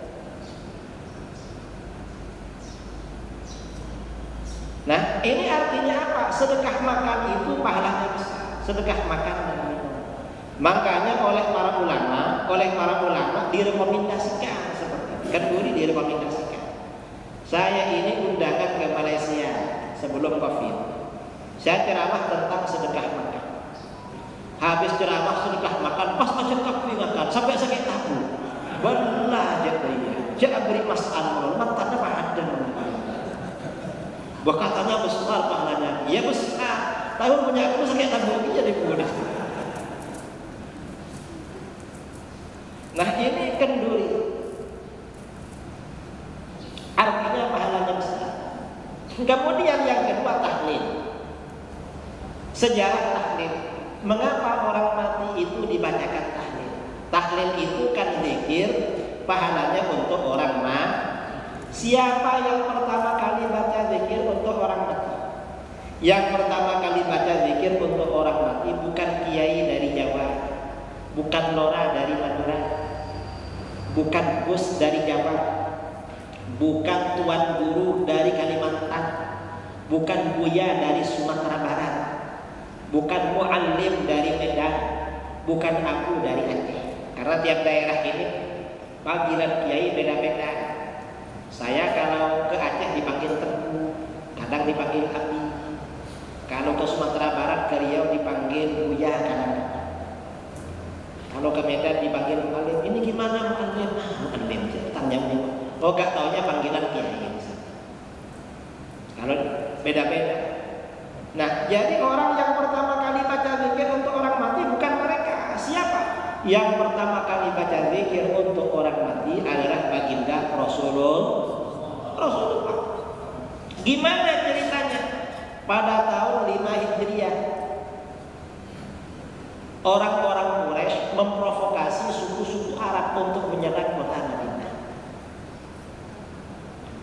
S2: Nah ini artinya apa? Sedekah makan itu pahalanya besar. Sedekah makan dan minum. Makanya oleh para ulama direkomendasikan seperti itu. Kenduri direkomendasikan. Saya ini undangan ke Malaysia sebelum Covid. Saya ceramah tentang sedekah makan. Habis ceramah sedekah makan, pas macam takbir makan sampai sakit tahu. Wallah jangan beri masalah, matanya pahadan. Wah katanya besar pahalanya. Iya besar. Tahun punya aku sakit tahu jadi boleh. Nah ini kenduri. Artinya pahalanya besar. Kemudian yang kedua tahlil. Sejarah tahlil. Mengapa orang mati itu dibacakan tahlil? Tahlil itu kan zikir, pahalanya untuk orang mati. Siapa yang pertama kali baca zikir untuk orang mati? Yang pertama kali baca zikir untuk orang mati bukan kiai dari Jawa, bukan lora dari Madura, bukan Gus dari Jawa, bukan tuan guru dari Kalimantan, bukan Buya dari Sumatera Barat, bukan muallim dari Medan, bukan aku dari Aceh. Karena tiap daerah ini panggilan kiai beda-beda. Saya kalau ke Aceh dipanggil Tengku, kadang dipanggil Abi. Kalau ke Sumatera Barat, ke Riau dipanggil Buya kadang. Kalau ke Medan dipanggil Mu'alim. Ini gimana Mu'alim? Mu'alim, tanya Mu'alim. Oh gak taunya panggilan kiai. Kalau beda-beda. Nah, jadi orang yang pertama kali baca zikir untuk orang mati bukan mereka. Siapa? Yang pertama kali baca zikir untuk orang mati adalah baginda Rasulullah. Gimana ceritanya? Pada tahun 5 Hijriah, orang-orang Quraisy memprovokasi suku-suku Arab untuk menyerang kota Madinah.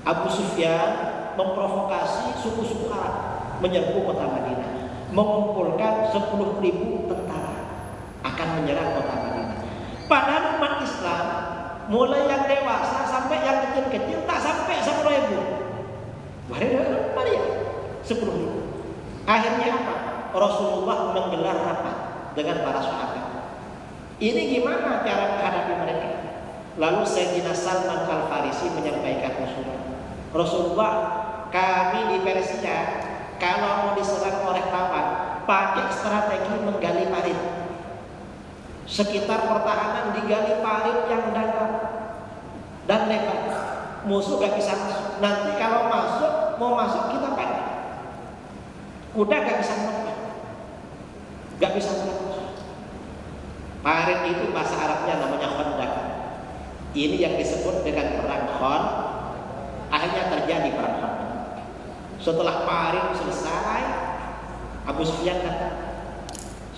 S2: Abu Sufyan memprovokasi suku-suku Arab menyerbu kota Madinah, mengumpulkan 10.000 tentara akan menyerang kota Madinah. Padahal umat Islam mulai yang dewasa sampai yang kecil-kecil tak sampai 10.000. Mari 10.000. Akhirnya apa? Rasulullah menggelar rapat dengan para sahabat. Ini gimana cara menghadapi mereka? Lalu Sayyidina Salman Al-Farisi menyampaikan Rasulullah, kami di Persia kalau mau diserang oleh lawan pakai strategi menggali parit. Sekitar pertahanan digali parit yang dalam dan lebar. Musuh gak bisa masuk. Nanti kalau mau masuk kita panik. Udah gak bisa masuk. Gak bisa masuk. Parit itu bahasa Arabnya namanya Khandaq. Ini yang disebut dengan perang Khandaq. Akhirnya terjadi perang Khandaq. Setelah parit selesai, Abu Sufyan datang.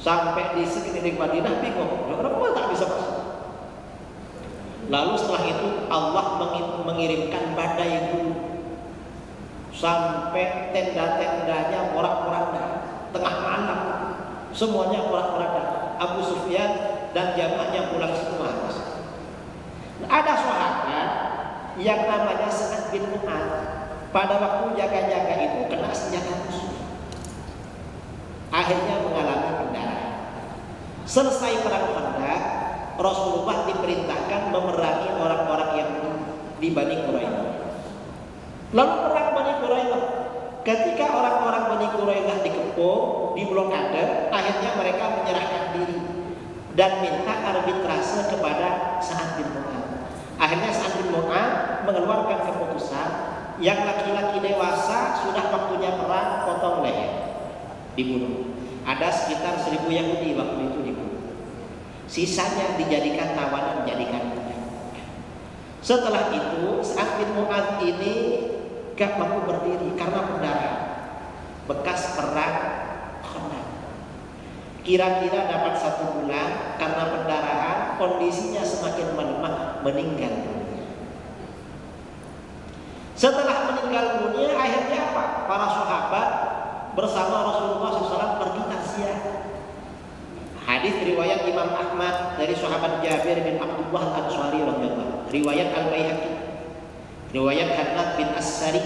S2: Sampai di sekeliling Madinah bingung, kenapa tak bisa masuk? Lalu setelah itu Allah mengirimkan badai dulu sampai tenda-tendanya porak-poranda, tengah malam semuanya porak-poranda. Abu Sufyan dan jamaahnya pulang semua. Ada sahabat yang namanya Sa'ad bin Mu'adz. Pada waktu jaga-jaga itu kena senjata musuh, akhirnya mengalami pendarahan. Selesai perang Khandaq, Rasulullah diperintahkan memerangi orang-orang yang di Bani Quraidah. Lalu perang Bani Quraidah, ketika orang-orang Bani Quraidah dikepung, diblokade, akhirnya mereka menyerahkan diri dan minta arbitrase kepada Sa'ad bin Mu'adz. Akhirnya Sa'ad bin Mu'adz mengeluarkan keputusan, yang laki-laki dewasa sudah waktunya perang, potong leher, dibunuh. Ada sekitar 1.000 Yahudi waktu itu dibunuh. Sisanya dijadikan tawanan, dijadikan budak. Setelah itu Sa'ad bin Mu'adz ini gak mampu berdiri karena pendarahan bekas perang Khandaq. Kira-kira dapat 1 bulan, karena pendarahan kondisinya semakin melemah, meninggal dunia. Setelah meninggal dunia, akhirnya apa? Para sahabat bersama Rasulullah SAW pergi takziah. Hadis riwayat Imam Ahmad dari sahabat Jabir bin Abdullah Al-Ansari radhiyallahu, riwayat Al-Baihaqi, riwayat Hannad bin As-Sari,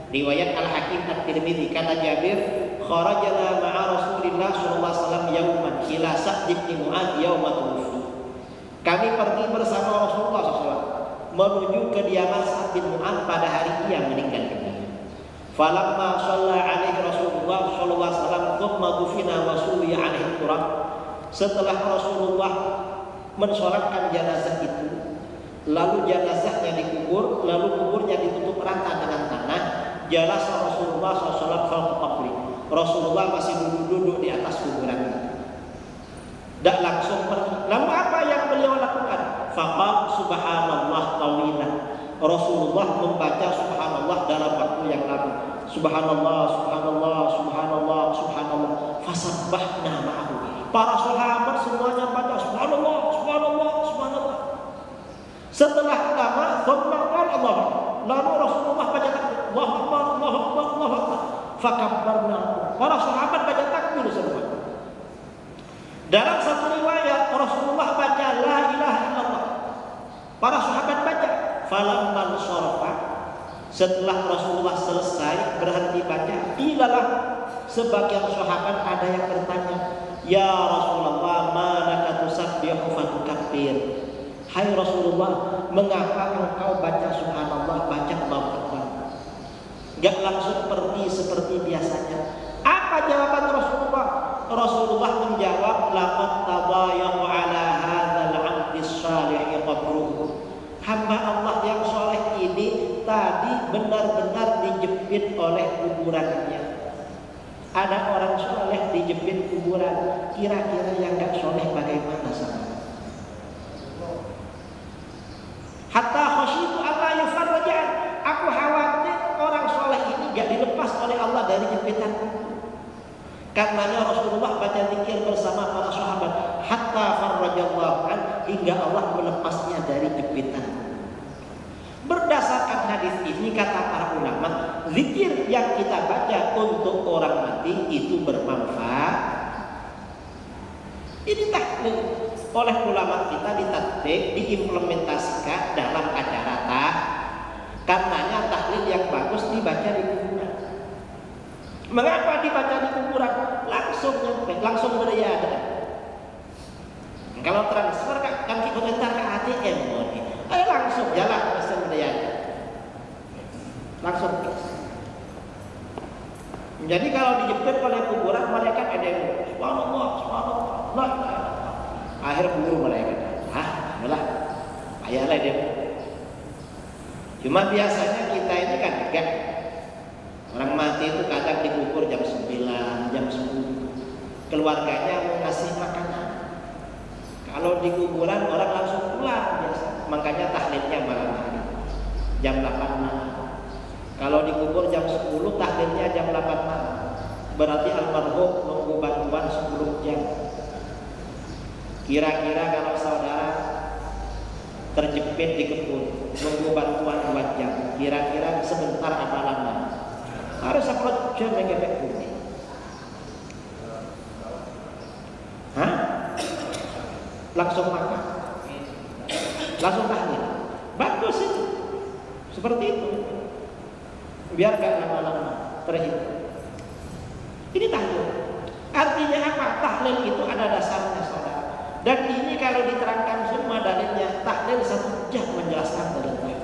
S2: riwayat Al-Hakim At-Tirmidzi, kata Jabir, kharajna ma'a Rasulillah sallallahu alaihi wasallam yauman ila Sa'd bin Mu'adz yauma tuwfi. Kami pergi bersama Rasulullah SAW menuju kediaman Sa'd bin Mu'adz pada hari ia meninggal dunia. Falamma shalla alaihi Rasulullah sallallahu alaihi wasallam thumma dufina wa suliya alaihi turab. Setelah Rasulullah mensolatkan jenazah itu, lalu jenazahnya dikubur, lalu kuburnya ditutup rata dengan tanah, jalasa Rasulullah SAW fal-qabri. Rasulullah masih duduk di atas kuburan itu. Tak langsung pergi. Lalu apa yang beliau lakukan? Faqal subhanallah tawilan. Rasulullah membaca subhanallah dalam waktu yang lama. Subhanallah, subhanallah, subhanallah, subhanallah. Fasabbahna ma'ahu. Para sahabat semuanya baca subhanallah, subhanallah, subhanallah. Setelah lama, thumma qala Allah. Lalu Rasulullah baca takbir. Allahu Akbar, Allahu Akbar, Allahu Akbar. Fakabbarna. Para sahabat baca takbir semua. Dalam satu riwayat Rasulullah baca la ilaha illallah. Para sahabat baca falamman sarafa. Setelah Rasulullah selesai berhenti baca, ilalah sebagian sahabat ada yang bertanya, ya Rasulullah, manaka tusabbihu fatukabbir. Hai Rasulullah, mengapa engkau baca subhanallah, baca Allahu Akbar? Gak langsung pergi seperti biasanya. Apa jawaban Rasulullah? Rasulullah menjawab, laqad tadayaqu ala hadzal 'abdis shalih qabruhu. Hamba Allah yang soleh ini tadi benar-benar dijepit oleh kuburannya. Ada orang soleh dijepit kuburan. Kira-kira yang gak soleh bagaimana sama? Hatta khasyitu alla yufarrajan. Aku khawatir orang soleh ini gak dilepas oleh Allah dari jepitan kubur. Karenanya Rasulullah baca zikir bersama para sahabat, hatta farrajallahu an, hingga Allah melepasnya dari jepitan. Berdasarkan hadis ini kata para ulama, zikir yang kita baca untuk orang mati itu bermanfaat. Ini tahlil oleh ulama kita ditatbik, diimplementasikan dalam acara karenanya tahlil yang bagus dibaca di kuburan. Mengapa dibaca di kuburan? Langsung nyampe, langsung beriada. Kalau transfer kan kita komentar ke ATM, langsung jalan mesin beriada. Langsung. Jadi kalau dijepit oleh kuburan, mereka ada yang subhanallah, subhanallah. Akhir buru mereka. Adalah ayahlah dia. Cuma biasanya kita ini kan enggak. Orang mati itu kadang dikubur jam 9, jam 10. Keluarganya mau ngasih makanan. Kalau di kuburan orang langsung pulang biasa. Makanya tahlilnya malam hari. Jam 8 malam. Kalau dikubur jam 10, tahlilnya jam 8 malam. Berarti almarhum nunggu bantuan 10 jam. Kira-kira kalau saudara terjepit di kebun, nunggu bantuan 2 jam, kira-kira sebentar apa lama? Harus 4 jam megabit bumi. Langsung makan, langsung tahlil. Bagus itu, seperti itu. Biar gak lama-lama terhitung. Ini tahlil. Artinya apa? Tahlil itu ada dasarnya, saudara. Dan ini kalau diterangkan semua dalilnya, tahlil 1 jam menjelaskan dalilnya.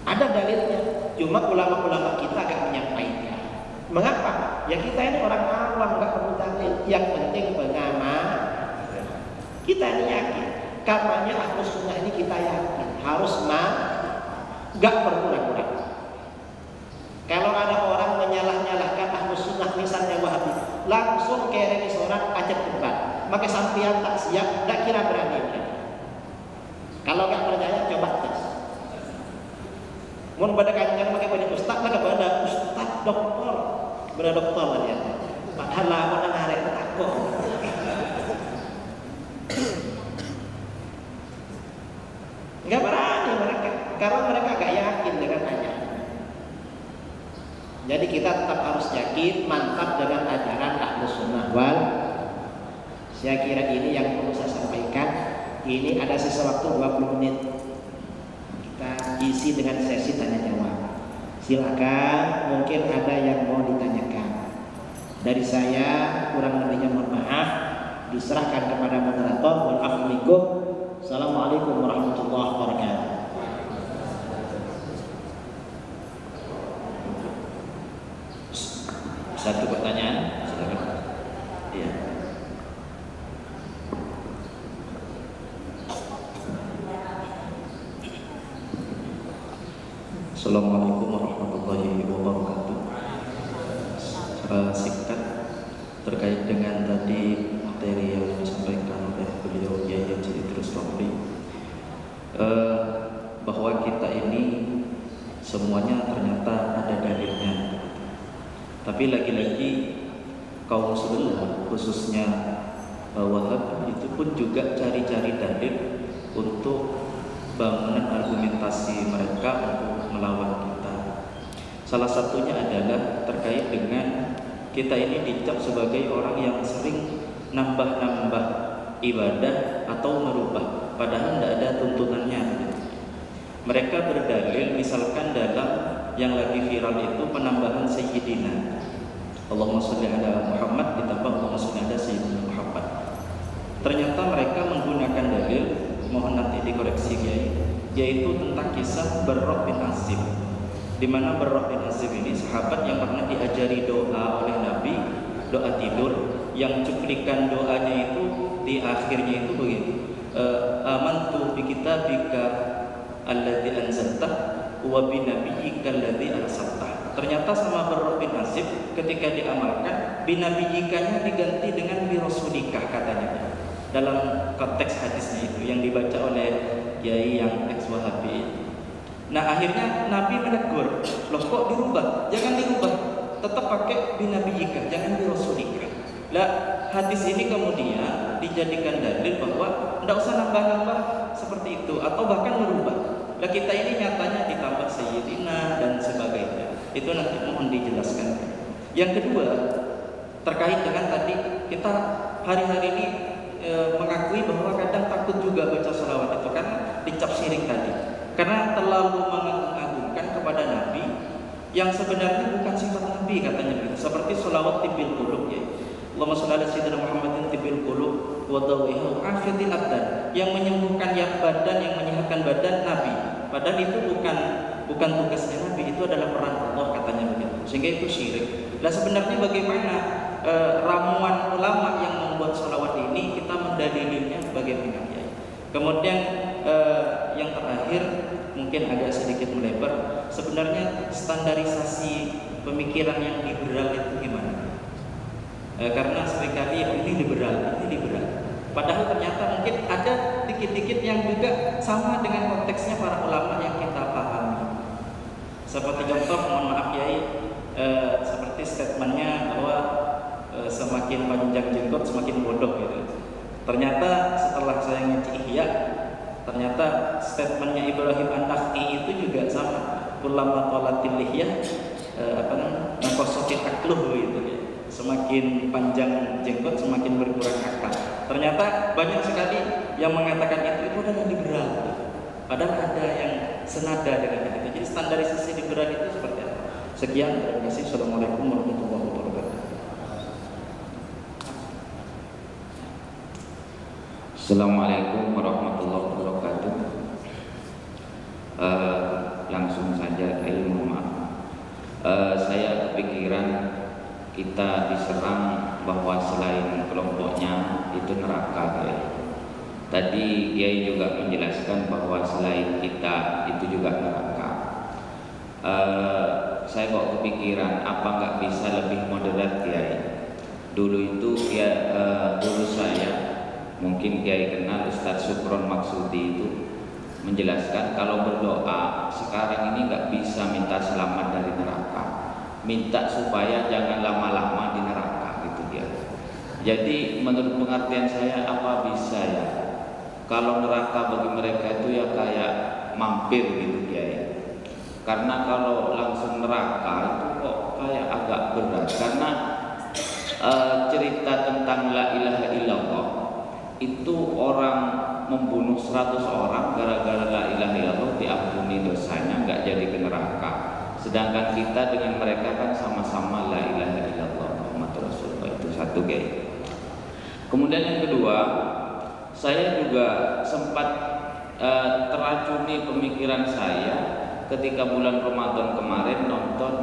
S2: Ada dalilnya, cuma ulama-ulama kita agak menyampaikan. Mengapa? Ya kita ini orang awam, gak perlu tahlil. Yang penting pengamal. Kita ini yakin. Karenanya Ahlus Sunnah ini kita yakin harus gak berkurang-kurang. Kalau ada orang menyalah-nyalahkan Ahlus Sunnah, misalnya Wahabi, langsung kere di sorak acet debat. Maka sampean tak siap, tak kira berani. Kalau gak percaya coba tes. Mun pada kanjeng pakai baju ustaz, maka pada ustaz doktor, doktor dia. Padahal lama nang arek takut. Enggak berani mereka, karena mereka gak yakin dengan ayat. Jadi kita tetap harus yakin, mantap dengan ajaran Ahlus Sunnah wal. Saya kira ini yang perlu saya sampaikan. Ini ada sisa waktu 20 menit. Kita isi dengan sesi tanya jawab. Silakan, mungkin ada yang mau ditanyakan. Dari saya kurang lebihnya mohon maaf. Diserahkan kepada moderator. Waalaikumsalam. Assalamualaikum warahmatullahi wabarakatuh.
S3: Satu pertanyaan, silakan. Iya. Assalamualaikum warahmatullahi wabarakatuh. Secara singkat terkait dengan tadi materi yang disampaikan oleh beliau Yai Haji Idrus Ramli, bahwa kita ini semuanya ternyata ada dalilnya. Tapi lagi-lagi kaum sebelah, khususnya Wahhab, itu pun juga cari-cari dalil untuk bangunan argumentasi mereka untuk melawan kita. Salah satunya adalah terkait dengan kita ini dicap sebagai orang yang sering nambah-nambah ibadah atau merubah, padahal tidak ada tuntunannya. Mereka berdalil misalkan dalam yang lagi viral itu penambahan Sayyidina, Allahumma sholli ala Muhammad ditambah Allahumma sholli ala Sayyidina Muhammad. Ternyata mereka menggunakan dalil, mohon nanti dikoreksi Kiai, yaitu tentang kisah Barra bin Azib, di mana Barrah bin Azib ini sahabat yang pernah diajari doa oleh Nabi, doa tidur, yang cuplikan doanya itu di akhirnya itu begitu, amantu bi kitabika alladzi anzalta wa bi nabiyyika alladzi arsalta. Ternyata sama Barrah bin Azib ketika diamalkan, binabiyyikanya diganti dengan bi rasulika katanya. Dalam konteks hadisnya itu yang dibaca oleh kiai yang ex-Wahabi. Nah akhirnya Nabi menegur, loh kok dirubah? Jangan dirubah, tetap pakai binabiyyika, jangan bi rasulika. Lah hadis ini kemudian dijadikan dalil bahwa tidak usah nambah-nambah seperti itu atau bahkan merubah. Lah kita ini nyatanya ditambah sayyidina dan sebagainya. Itu nanti mohon dijelaskan. Yang kedua terkait dengan tadi kita hari-hari ini mengakui bahwa kadang takut juga baca sholawat itu karena dicap syirik tadi. Karena terlalu mengagung-agungkan kepada Nabi yang sebenarnya bukan sifat Nabi katanya begitu. Seperti sholawat tibil qulub ya. Allahumma shalli ala sayyidina Muhammadin tibil qulub wa dawiha afiyatil abdan, yang menyembuhkan yang badan, yang menyehatkan badan Nabi. Padahal itu bukan tugasnya Nabi, itu adalah peran Allah katanya begitu. Sehingga itu syirik. Nah sebenarnya bagaimana ramuan ulama yang membuat sholawat ini kita mendalilinya bagaimana ya. Kemudian yang terakhir mungkin agak sedikit melebar, sebenarnya standarisasi pemikiran yang liberal itu gimana? Karena seringkali ini liberal. Padahal ternyata mungkin ada dikit-dikit yang juga sama dengan konteksnya para ulama yang kita pahami. Seperti contoh, mohon maaf Yai, seperti statementnya bahwa semakin panjang jenggot semakin bodoh gitu. Ternyata setelah saya ngaji Ihya, ternyata statementnya Ibrahim An-Nakhai itu juga sama. Ulama tolatil lihya nakosotil akluh gitu ya. Semakin panjang jenggot semakin berkurang akal. Ternyata banyak sekali yang mengatakan itu adalah liberal. Padahal ada yang senada dengan itu. Jadi standarisasi liberal itu seperti apa? Sekian, terima kasih. Assalamualaikum warahmatullahi wabarakatuh.
S1: Assalamualaikum warahmatullahi wabarakatuh. Langsung saja Kiai, mohon maaf. Saya kepikiran kita diserang bahwa selain kelompoknya itu neraka ya. Tadi Kiai juga menjelaskan bahwa selain kita itu juga neraka. Saya kok kepikiran apa nggak bisa lebih moderat Kiai. Dulu itu dulu saya mungkin Kiai kenal Ustadz Sukron Maksudi itu menjelaskan kalau berdoa sekarang ini nggak bisa minta selamat dari neraka, minta supaya jangan lama-lama di neraka gitu dia. Jadi menurut pengertian saya apa bisa ya, kalau neraka bagi mereka itu ya kayak mampir gitu dia ya. Karena kalau langsung neraka itu kok kayak agak berat, karena cerita tentang la ilaha illallah itu orang membunuh 100 orang gara-gara la ilaha illallah diampuni dosanya, nggak jadi ke neraka. Sedangkan kita dengan mereka kan sama-sama la ilaha illallah Muhammad Rasulullah. Itu satu guys. Kemudian yang kedua, saya juga sempat teracuni pemikiran saya ketika bulan Ramadan kemarin nonton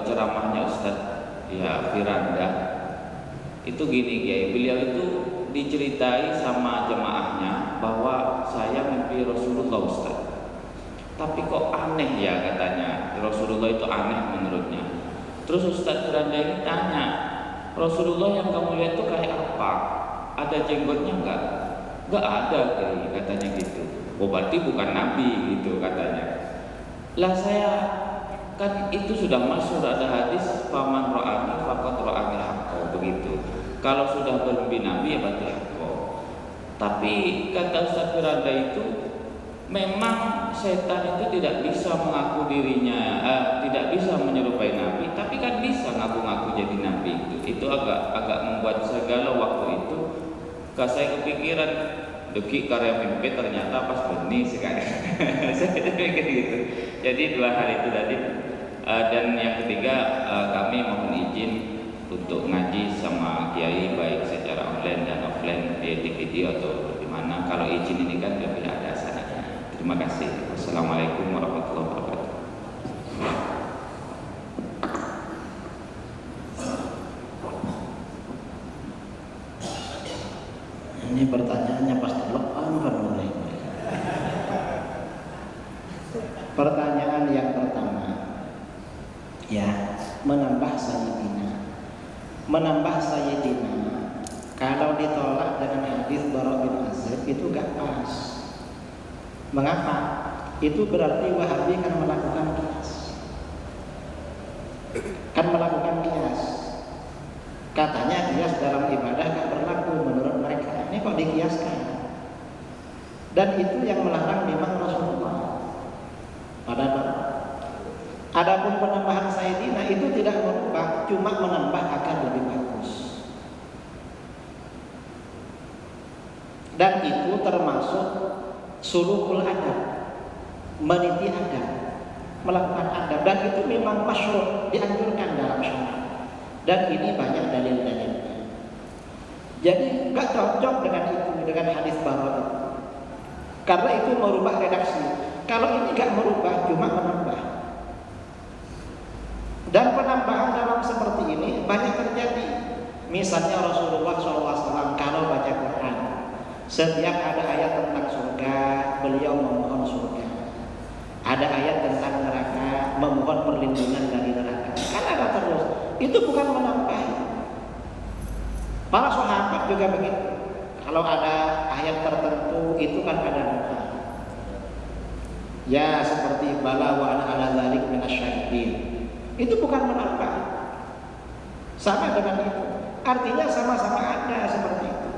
S1: ceramahnya Ustadz ya Firanda. Itu gini guys, beliau itu diceritai sama jemaahnya bahwa saya mimpi Rasulullah Ustaz. Tapi kok aneh ya katanya, Rasulullah itu aneh menurutnya. Terus Ustaz Firanda ini tanya, Rasulullah yang kamu lihat itu kayak apa? Ada jenggotnya enggak? Enggak ada katanya gitu. Oh berarti bukan Nabi gitu katanya. Lah saya kan itu sudah masuk ada hadis faman ra'ani faqad ra'ani haqqo begitu. Kalau sudah bermimpi Nabi ya berarti haqqo. Tapi kata Ustaz Firanda itu memang setan itu tidak bisa mengaku dirinya, tidak bisa menyerupai Nabi, tapi kan bisa ngaku-ngaku jadi Nabi itu agak membuat segala waktu itu. Kalau saya kepikiran Duki karya mimpi ternyata pas benih sekali. Saya pikir gitu. Jadi dua hal itu tadi. Dan yang ketiga kami mohon izin untuk ngaji sama Kiai baik secara online dan offline di video atau di mana. Kalau izin ini kan lebih ada sananya. Terima kasih. Wassalamualaikum warahmatullahi wabarakatuh.
S2: Ini pertanyaannya pasti lepas. Pertanyaan yang pertama, ya, menambah Sayyidina. Kalau ditolak dengan hadis Bara bin Azib itu gak pas. Mengapa? Itu berarti Wahabi kan melakukan kias. Katanya kias dalam ibadah gak berlaku menurut mereka. Ini kok dikiaskan? Dan itu yang melarang memang Rasulullah. Adapun penambahan Sayyidina itu tidak merubah, cuma menambah agar lebih bagus. Dan itu termasuk sulukul adab, meniti adab, melakukan adab, dan itu memang masyru', dianjurkan dalam syariat. Dan ini banyak dalil-dalilnya. Jadi nggak cocok dengan hadis Bara itu, karena itu merubah redaksi. Kalau ini nggak merubah, cuma menambah. Dan penambahan dalam seperti ini banyak terjadi. Misalnya Rasulullah SAW kalau baca Quran, setiap ada ayat tentang surga, beliau memohon surga. Ada ayat tentang neraka, memohon perlindungan dari neraka. Kan ada terus. Itu bukan menambah. Para sahabat juga begitu. Kalau ada ayat tertentu, itu kan ada doa. Ya, seperti bala wa ana ala dzalik minasyahidin. Itu bukan menambah. Sama dengan itu. Artinya sama-sama ada seperti itu.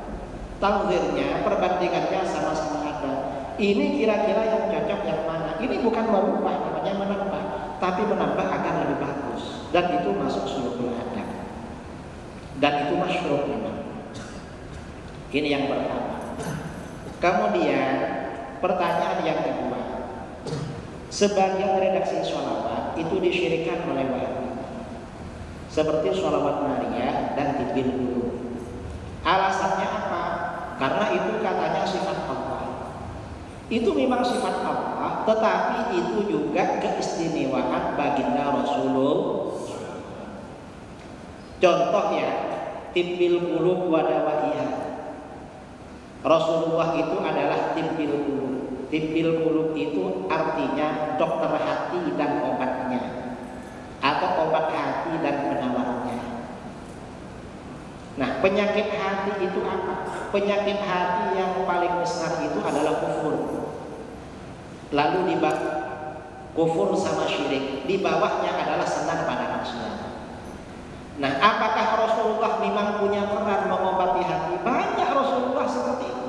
S2: Tafsirnya, perbandingannya sama-sama ada. Ini kira-kira yang cocok yang mana? Ini bukan merubah, namanya menambah, tapi menambah agar lebih bagus. Dan itu masuk sulukul adab. Dan itu masyru' memang. Ini yang pertama. Kemudian pertanyaan yang kedua, sebagian redaksi sholawat itu disyirikan oleh Wahabi, seperti sholawat Maria dan Tibil Qulub. Alasannya apa? Karena itu katanya sifat Allah. Itu memang sifat Allah, tetapi itu juga keistimewaan baginda Rasulullah. Contoh ya, Tibil Qulub wa dawa'iha. Rasulullah itu adalah Tibil Qulub. Tibil Qulub itu artinya dokter hati dan obatnya, atau obat hati dan penawarnya. Nah, penyakit hati itu apa? Penyakit hati yang paling besar itu adalah kufur. Lalu di bawah kufur sama syirik, di bawahnya adalah senang pada maksiat. Nah, apakah Rasulullah memang punya peran mengobati hati? Banyak Rasulullah seperti itu.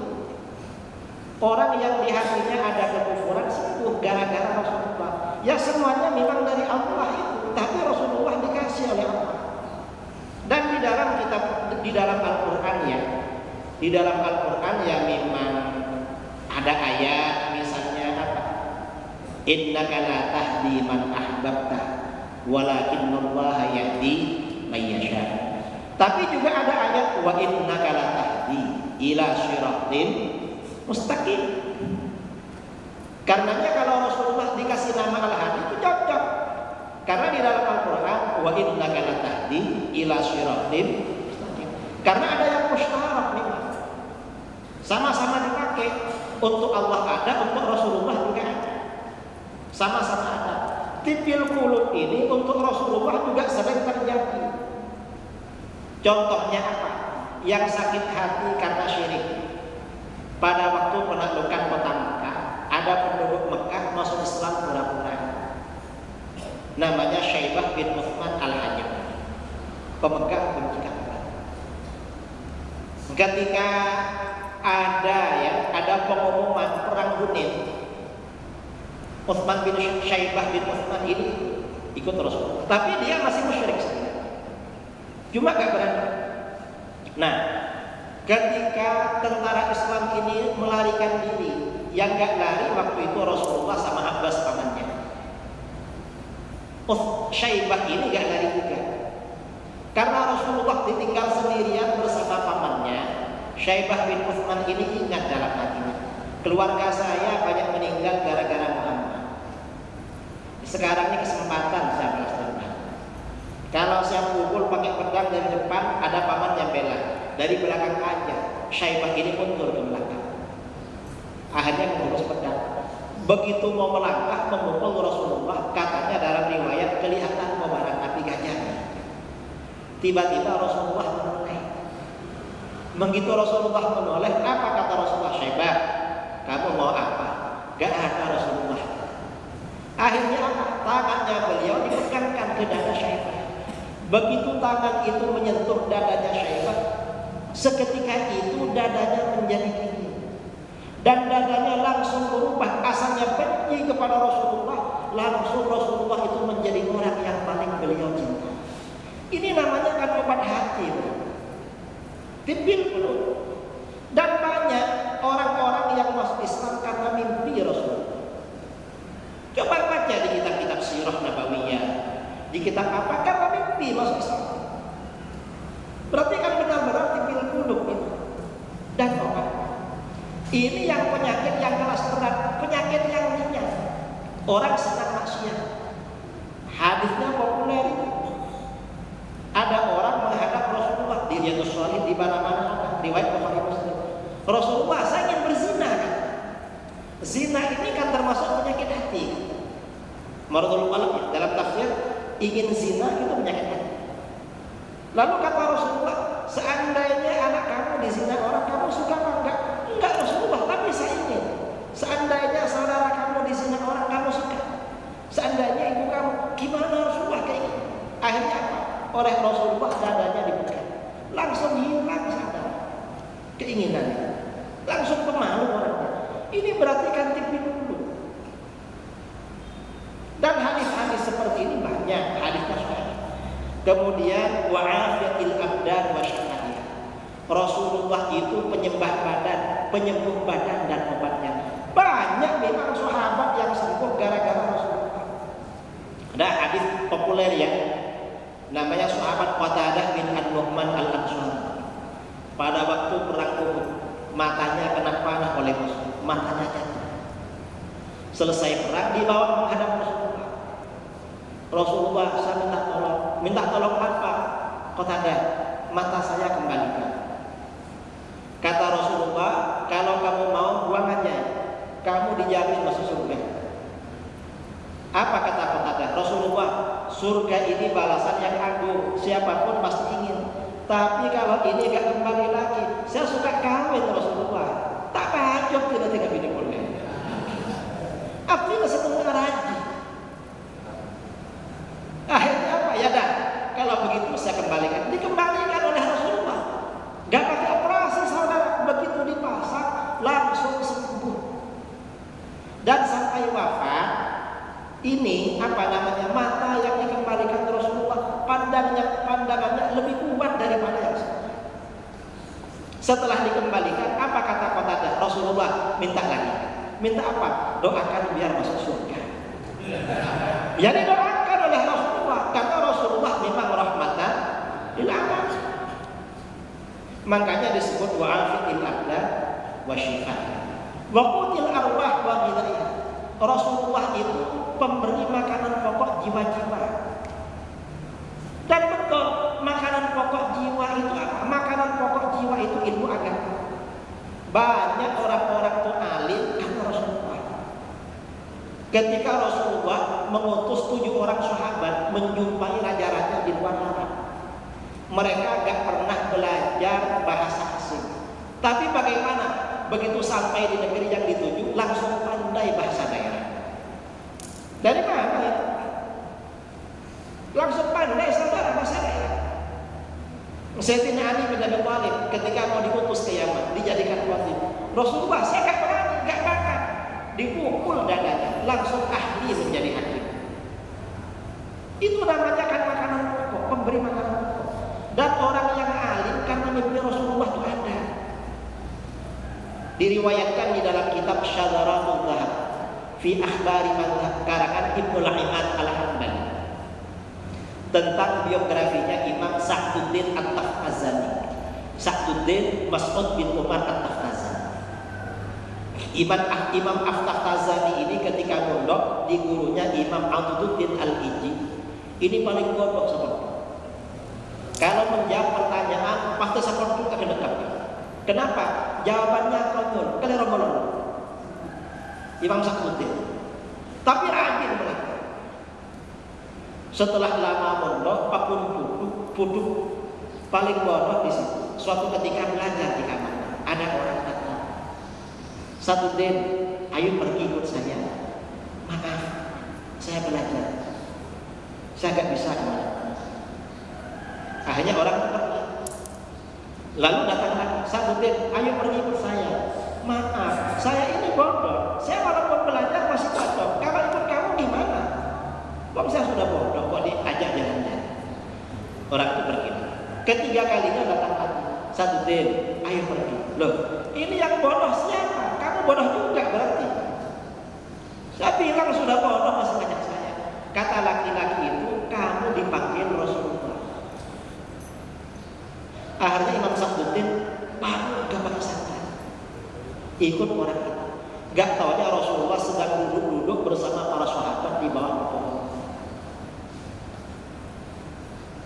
S2: Orang yang di hatinya ada kekufuran sembuh gara-gara Rasulullah. Ya semuanya memang dari Allah itu, tapi Rasulullah dikasih oleh Allah. Dan di dalam Al-Qur'an ya, di dalam Al-Qur'an ya memang ada ayat misalnya apa? Innaka la tahdi man ahbabta, walakinallaha yahdi may yasha. Tapi juga ada ayat wa innaka la tahdi ila siratin mustaqim. Karenanya kalau Rasulullah dikasih nama Al-Hadi itu cocok. Karena di dalam Al-Qur'an wa innaka la tahdi ila siratin mustaqim. Karena ada yang mustarak nih. Sama-sama dipakai. Untuk Allah ada, untuk Rasulullah juga ada. Sama-sama ada. Tibil Qulub ini untuk Rasulullah juga sering terjadi. Contohnya apa? Yang sakit hati karena syirik. Pada waktu penaklukan kota Mekah, ada penduduk Mekah masuk Islam pura-pura. Namanya Syaibah bin Uthman al-Hajjam, pemegang kunci Ka'bah. Ketika ada pengumuman perang Hunain, Uthman bin Syaibah bin Uthman ini ikut Rasulullah, tapi dia masih musyrik sebenarnya, cuma gak berani. Nah, ketika tentara Islam ini melarikan diri, yang gak lari waktu itu Rasulullah sama Abbas pamannya. Syaibah ini gak lari juga, karena Rasulullah ditinggal sendirian bersama pamannya. Syaibah bin Uthman ini ingat dalam hatinya, keluarga saya banyak meninggal gara-gara Muhammad. Sekarang ini kesempatan saya balas dendam. Kalau saya pukul pakai pedang dari depan, ada paman yang bela. dari belakang aja. Syaibah ini mundur ke belakang. Akhirnya mengurus pedang. Begitu mau melangkah memukul Rasulullah, katanya dalam riwayat kelihatan kobaran api gajahnya. Tiba-tiba Rasulullah menoleh. Begitu Rasulullah menoleh, apa kata Rasulullah? Syaibah, kamu mau apa? Gak ada Rasulullah. Akhirnya apa? Tangannya beliau dipegangkan ke dada Syaibah. Begitu tangan itu menyentuh dadanya Syaibah, seketika itu dadanya menjadi dingin. Dan dadanya langsung berubah, asalnya benci kepada Rasulullah, langsung Rasulullah itu menjadi orang yang paling beliau cinta. Ini namanya kan obat hati, tibil dulu. Dan banyak orang-orang yang masuk Islam karena mimpi Rasulullah. Coba baca di kitab-kitab sirah nabawiyah, di kitab apa, karena mimpi masuk Islam. Berarti kan benar-benar tibil dulu itu. Dan obat. Ini yang penyakit yang kelas berat, penyakit yang ringan. Orang sedang maksiat. Hadisnya populer itu. Ada orang menghadap Rasulullah di Riyadhus Shalihin, di mana-mana ada riwayat Bukhari Muslim. Rasulullah, saya ingin berzina. Zina ini kan termasuk penyakit hati. Maradul qalb dalam tafsir, ingin zina itu penyakit hati. Lalu kata Rasulullah, seandainya anak kamu dizina orang, kamu suka apa enggak? Enggak Rasulullah, tapi saya ingin. Seandainya saudara kamu dizina orang, kamu suka. Seandainya ibu kamu, gimana Rasulullah kayak gini? Akhirnya apa? Oleh Rasulullah dadanya dipegang. Langsung hilang sadar keinginannya. Langsung pemalu orangnya. Ini berarti kan tipi dulu. Dan hadis-hadis seperti ini banyak, hadisnya sahih. Kemudian wa'afiyatil abdan wa syafa'iyah. Rasulullah itu penyembah badan, penyembuh badan dan obatnya. Banyak memang sahabat yang sembuh gara-gara Rasulullah. Ada hadis populer ya, namanya sahabat Qatadah bin An-Nu'man Al-Ansari. Pada waktu perang Uhud, matanya kena panah oleh musuh, matanya jatuh. Selesai perang dibawa menghadap Rasulullah. Rasulullah, saya minta tolong. Minta tolong apa? Qatadah, mata saya kembalikan. Kata Rasulullah, kalau kamu mau buang aja, kamu dijamin masuk surga. Apa kata Qatadah? Rasulullah, surga ini balasan yang agung, siapapun pasti ingin. Tapi kalau ini gak kembali lagi, saya suka kawin Rasulullah. Tak pacok tidak bini boleh. Artinya setengah raji. Akhirnya apa? Ya dah, kalau begitu saya kembalikan. Dikembalikan oleh Rasulullah. Gak pakai operasi saudara, begitu dipasang langsung sembuh. Dan sampai wafat, ini apa namanya, mata yang dikembalikan Rasulullah, pandangannya lebih kuat daripada yang sebelumnya. Setelah dikembalikan, apa kata Qatadah? Rasulullah minta lagi. Minta apa? Doakan biar masuk surga. Ya didoakan oleh Rasulullah, karena Rasulullah memang rahmatan lil alamin. Makanya disebut wa'afiil abdan wa syifaa wa qutil arwah wa ghidaiha. Rasulullah itu pemberi makanan pokok jiwa-jiwa. Dan betul, makanan pokok jiwa itu apa? Makanan pokok jiwa itu ilmu agama. Banyak orang-orang itu alim karena Rasulullah. Ketika Rasulullah mengutus 7 orang sahabat menjumpai raja-raja di luar Arab, mereka gak pernah belajar bahasa asing. Tapi bagaimana? Begitu sampai di negeri yang dituju, langsung pandai bahasa daerah. Dari mana itu? Langsung pandai saudara bahasa daerah. Sayyidina Ali bin Abi Thalib ketika mau diutus ke Yaman, dijadikan wali. Rasulullah, saya gak berani, gak bakal. Dipukul dadanya, langsung ahli menjadi hakim. Itu namanya kan makanan pokok, pemberi makanan pokok. Dan orang yang alim karena mimpi Rasulullah itu ada. Diriwayatkan di dalam kitab Syadzaratul Dhahab fi akhbari madhab karangan Ibnu Imad Al-Hambali, tentang biografinya Imam Sa'duddin At-Taftazani, Sa'duddin Mas'ud bin Umar At-Taftazani. Imam At-Taftazani ini ketika mondok di gurunya Imam Abduddin Al-Iji. Ini paling bodoh seperti. Kalau menjawab pertanyaan pasti seperti itu akan dekat. Kenapa? Jawabannya konyol, keliru. Imam Sakutin. Tapi rajin belajar. Setelah lama mondok, pakun puduk paling bodoh di situ. Suatu ketika belajar di kamar, ada orang datang. Sakutin, ayo pergi ikut saya. Maaf, saya belajar. Saya gak bisa kemana. Akhirnya orang itu pergi. Lalu datang lagi, Sakutin, ayo pergi ikut saya. Maaf, saya ini bodoh. Saya walaupun belajar masih bodoh. Kalau ikut kamu gimana? Kok saya sudah bodoh, kok diajak jalan-jalan? Orang itu pergi. Ketiga kalinya datang lagi, Sakutin, ayo pergi. Loh, ini yang bodoh siapa? Kamu bodoh juga berarti. Saya bilang sudah bodoh masih banyak saya. Kata laki-laki itu, kamu dipanggil Rasulullah. Akhirnya Imam Sakutin baru agama Islam, ikut orang itu. Gak taunya Rasulullah sedang duduk-duduk bersama para sahabat di bawah pohon.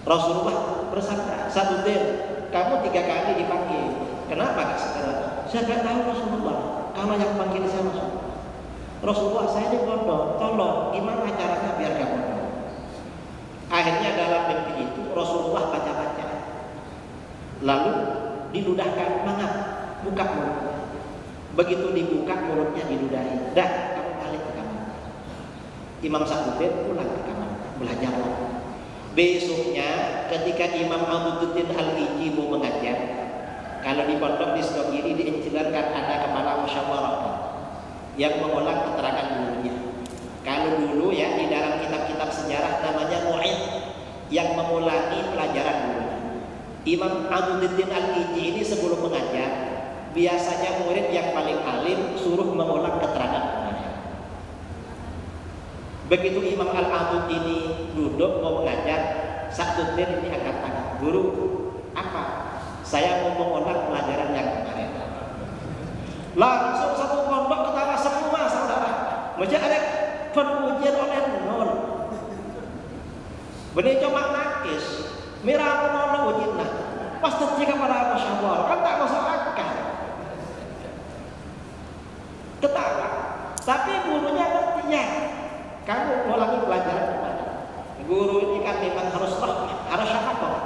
S2: Rasulullah bersabda, Sakutin, kamu 3 kali dipanggil. Kenapa gak sekarang? Saya gak tahu Rasulullah. Kamu yang panggil saya Rasulullah. Rasulullah, saya ini bodoh. Tolong, gimana caranya biar gak bodoh? Akhirnya dalam mimpi itu Rasulullah baca-baca. Lalu diludahkan, mangap, buka mulutnya. Begitu dibuka mulutnya diludahi. Dah, kamu balik ke kamar. Imam Sakutin pulang ke kamar, belajar lagi. Besoknya ketika Imam Abududdin Al-Iji mau mengajar, kalau di pondok di sebelah kiri diincilkan ada kepala musyawarah yang mengulang keterangan gurunya. Kalau dulu ya di dalam kitab-kitab sejarah namanya mu'id, yang mengulangi pelajaran gurunya. Imam Abududdin Al-Iji ini sebelum mengajar, biasanya murid yang paling alim suruh mengulang keterangan gurunya. Begitu Imam Al-Abud ini duduk mau mengajar, Sakutin ini angkat tangan. Guru, apa? Saya mau mengulang pelajaran yang kemarin. Langsung satu pondok ketawa semua saudara. Macam ada pengujian oleh nol. Benih cuma nakis. Mirah menolong ujinah. Pas terjadi pada musyawarah kan tak masuk akal. Ketawa. Tapi gurunya ngerti ya. Kamu ulangi pelajaran kemana? Guru ini kan memang harus rahmat, harus syafaat.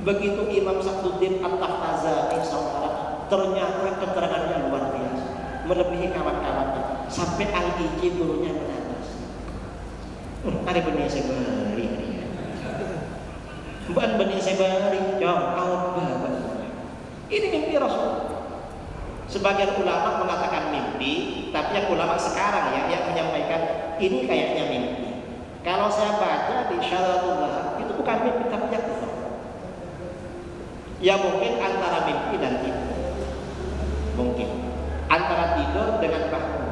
S2: Begitu Imam Sakutin At-Taftazani saudara, ternyata keterangannya luar biasa, melebihi kawan-kawannya. Sampai Al-Iji gurunya menangis. Ada benih sebari dia. Bukan benih sebari, jauh out banget. Ini mimpi Rasul. Sebagian ulama mengatakan mimpi, tapi yang ulama sekarang ya yang menyampaikan ini kayaknya mimpi. Kalau saya baca di Syaratul itu bukan mimpi tapi yakzah. Ya mungkin antara mimpi dan tidur. Mungkin antara tidur dengan bangun.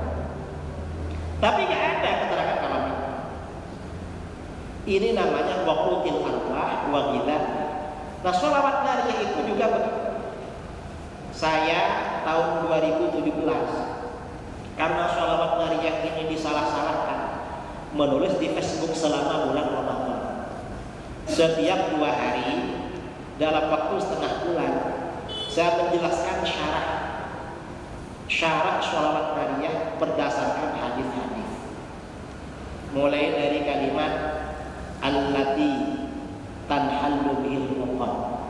S2: Tapi nggak ada keterangan kalau mimpi. Ini namanya waqtul arwah wa ghidha. Nah, sholawat nariyah itu juga begitu. Saya tahun 2017 karena sholawat nariyah ini disalah-salahkan, menulis di Facebook selama bulan Ramadan. Setiap 2 hari dalam waktu setengah bulan saya menjelaskan syarah sholawat nariyah berdasarkan hadis-hadis. Mulai dari kalimat allati tanhallu bil muqam.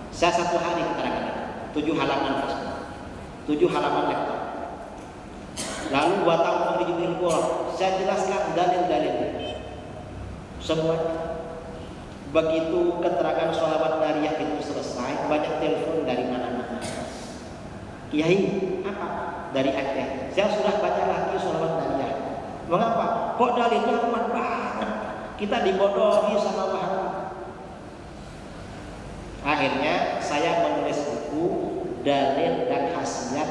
S2: Saya 1 hari keterangan 7 halaman Facebook, 7 halaman laptop. Lalu wata'u bijibil Quran, saya jelaskan dalil-dalil semuanya. Begitu keterangan sholawat nariyah itu selesai, banyak telepon dari mana-mana. Kiai, apa? Dari Aceh. Saya sudah baca lagi sholawat nariyah. Mengapa? Kok dalilnya kuat banget? Kita dibodohi sama Wahabi. Akhirnya saya menulis buku dalil dan khasiat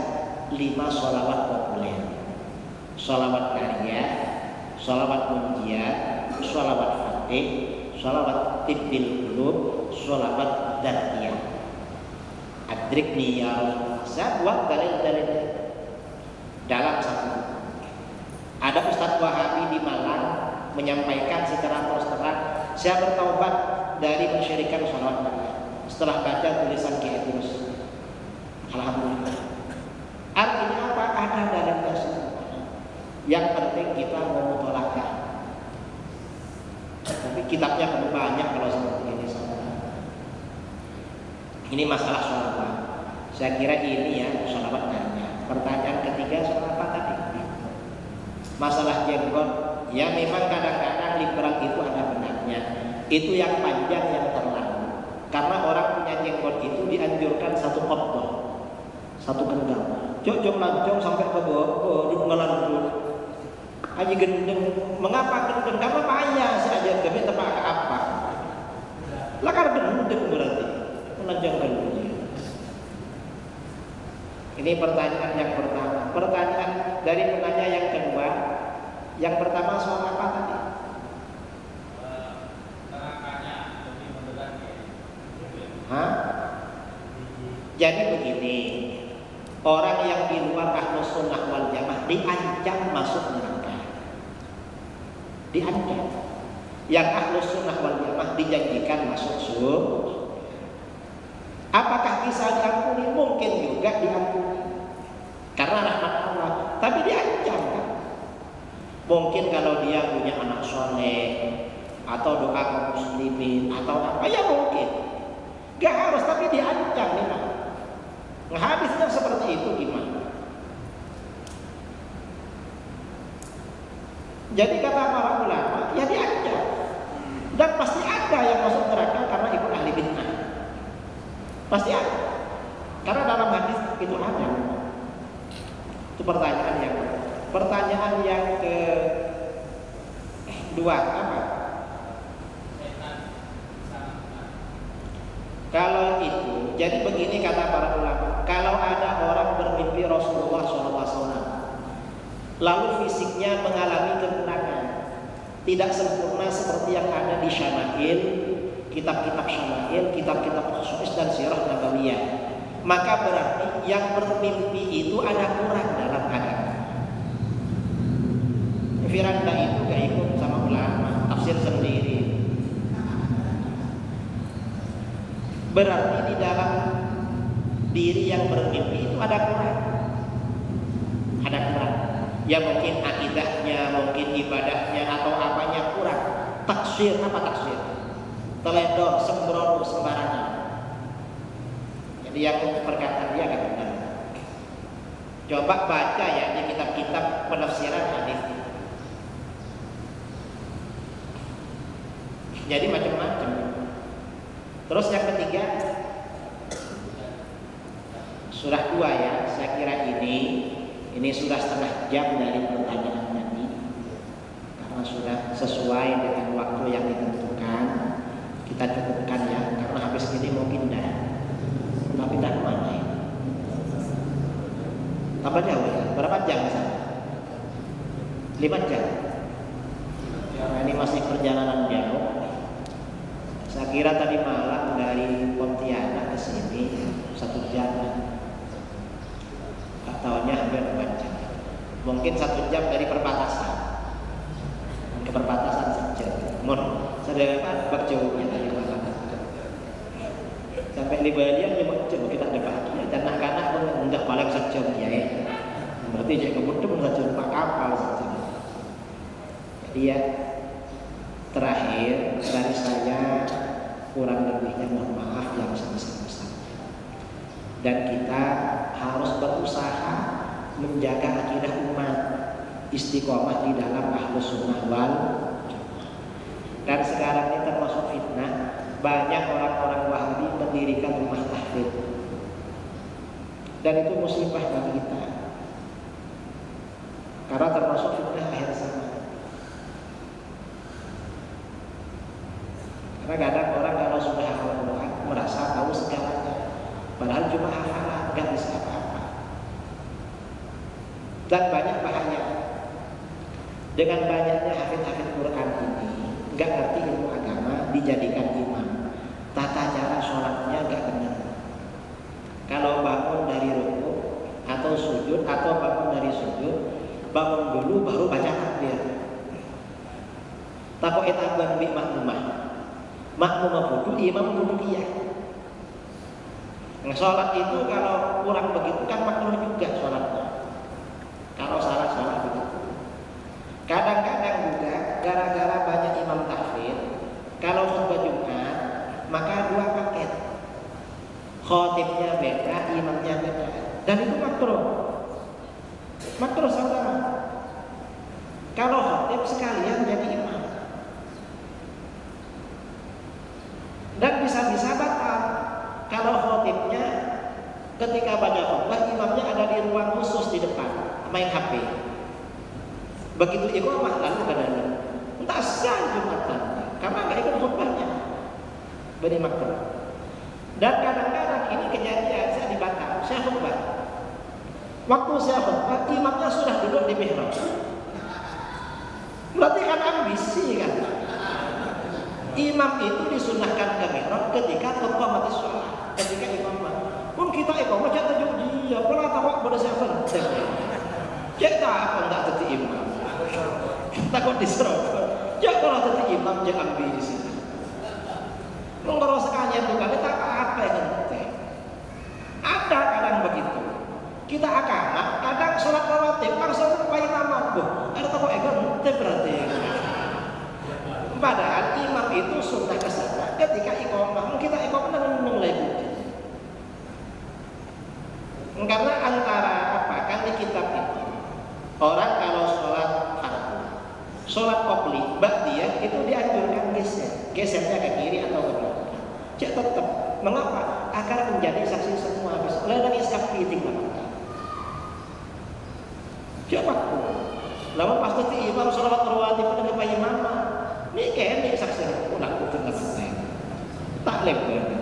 S2: 5 sholawat populer. Sholawat nariyah, sholawat munjiat, sholawat fatih, sholawat tibbil qulub, sholawat dzatiyah. Adrikni ya Rasulullah. Saya buat dalil-dalil dalam satu. Ada Ustadz Wahabi di Malang menyampaikan secara terus terang, saya bertaubat dari mensyirikan sholawat nariyah. setelah baca tulisan Ki Idrus. Alhamdulillah. Artinya apa? Ada dalilnya semua. Yang penting kita mau mutolakah. Tapi kitabnya perlu banyak kalau seperti ini. Ini masalah sholawat. Saya kira ini ya sholawat banyak. Pertanyaan ketiga soal apa tadi? Masalah jenggot. Ya memang kadang-kadang liberal itu ada benarnya. Itu yang panjang yang terlalu. Karena orang punya jenggot itu dianjurkan satu qobdah, satu genggam. Jok lancong sampai ke bawah, ngelanjut. Aji gendeng. Mengapa gendeng? Karena payah saja tapi tepak apa? Lakar gendeng berarti. Melanjangkan ujian. Ini pertanyaan yang pertama. Pertanyaan dari penanya yang kedua. Yang pertama soal apa tadi? Hah? Jadi begini, orang yang di luar Ahlus Sunnah wal Jamaah diancam masuk neraka. Diancam. Yang Ahlus Sunnah wal Jamaah dijanjikan masuk surga. Apakah bisa diampuni? Mungkin juga diampuni karena rahmat Allah. Tapi diancam kan? Mungkin kalau dia punya anak soleh atau doa kaum muslimin atau apa ya mungkin. Gak harus, tapi diancam memang. Nah, hadisnya seperti itu gimana? Jadi kata para ulama, ya diancam. Dan pasti ada yang masuk neraka karena ikut ahli bid'ah. Pasti ada. Karena dalam hadis itu ada. Itu pertanyaan yang kedua apa? Kalau itu, jadi begini kata para ulama. Kalau ada orang bermimpi Rasulullah SAW, lalu fisiknya mengalami kekurangan, tidak sempurna seperti yang ada di Syama'il, kitab-kitab Syama'il, kitab-kitab Khosais dan Sirah Nabawiyah, maka berarti yang bermimpi itu ada kurang dalam agama. Firanda itu gak ikut sama ulama, tafsir sendiri. Berarti di dalam diri yang bermimpi itu ada kurang. Ada kurang. Ya mungkin akidahnya, mungkin ibadahnya atau apanya kurang. Taksir, apa taksir? Teledor, sembrono, sembarangan. Jadi yang perkataan dia agak benar. Coba baca ya di kitab-kitab penafsiran hadis. Jadi macam-macam. Terus yang ketiga, surah 2 ya. Saya kira ini sudah setengah jam dari pertanyaan tadi. Karena sudah sesuai dengan waktu yang ditentukan, kita cukupkan ya. Karena habis ini mau pindah. Tapi pindah kemana ya? Tambah jauh ya? Berapa jam misalnya? 5 jam. Nah, ini masih perjalanan jauh. Saya kira tadi malam dari Pontianak ke sini 1 jam. Tak tahunya hampir 4 jam. Mungkin 1 jam dari perbatasan ke perbatasan saja. Saya dapat berjauhnya tadi malam. Sampai di Balian 5 jam kita ada bahagia. Dan anak-anak pun hendak balik 1 jam ya. Berarti dia kemudian 1 jam pak kapal saja. Jadi ya terakhir dari saya kurang lebihnya mohon maaf yang sebesar-besarnya. Dan kita harus berusaha menjaga akidah umat, istiqomah di dalam Ahlus Sunnah wal Jamaah. Dan sekarang ini termasuk fitnah, banyak orang-orang Wahabi mendirikan rumah tahfidz. Dan itu musibah bagi kita. Karena termasuk fitnah akhir zaman. Karena kadang orang kalau sudah hafal Quran merasa tahu segalanya, padahal cuma hafalan, nggak bisa apa-apa. Dan banyak bahaya. Dengan banyaknya hafid-hafid Quran ini, nggak ngerti ilmu agama, dijadikan imam. Tata cara sholatnya nggak benar. Kalau bangun dari rukuk atau sujud atau bangun dari sujud, bangun dulu baru baca takbir. Takut etabang bi makmumah. Makmum duduk, imam duduk dia. Sholat itu kalau kurang begitu kan makruh juga sholatnya. Kalau salah begitu. Kadang-kadang juga gara-gara banyak imam tahfidz, kalau khutbah Jumat maka 2 paket. Khotibnya beda, imamnya beda. Dan itu makruh. Makruh saudara. Kalau khotib sekalian jadi imam. Dan bisa-bisa batal. Kalau khotibnya ketika baca khutbah, imamnya ada di ruang khusus di depan, main HP. Begitu iqamah lalu kadang entah sah Jumatan karena nggak ikut khutbahnya, beri makruh. Dan kadang-kadang ini kejadian saya di Batam, saya khutbah. Waktu saya khutbah, imamnya sudah duduk di mihrab. Berarti kan ambisi kan? Imam itu disunahkan ke mihrab ketika khutbah mati sholat, ketika imam. Pun kita iqamah cak tajuk dia, pernah tahu pada siapa? Cak tak apa enggak teti imam. Takut diserobot. Cak kalau teti imam cak ambisi. Kalau sekalian bukan tak apa yang penting. Ada kadang begitu. Kita agama, kadang sholat rawatib langsung lupa imaman. Ada tahu itu berarti. Padahal imam itu sunnah kesana ketika iqamah. Kita iqamah dengan mulai putih. Karena antara apa kan di kitab itu orang kalau sholat fardu, sholat qobli, ba'diyah itu dianjurkan gesernya ke kiri atau ke belakang. Cek tetap. Mengapa? Agar menjadi saksi semua. Lalu iskap piting lah. Cek aku. Lalu pasti ti imam sholat rawatib pada imam. Ini kayaknya saksi ulang putih nggak penting. Tak lebih.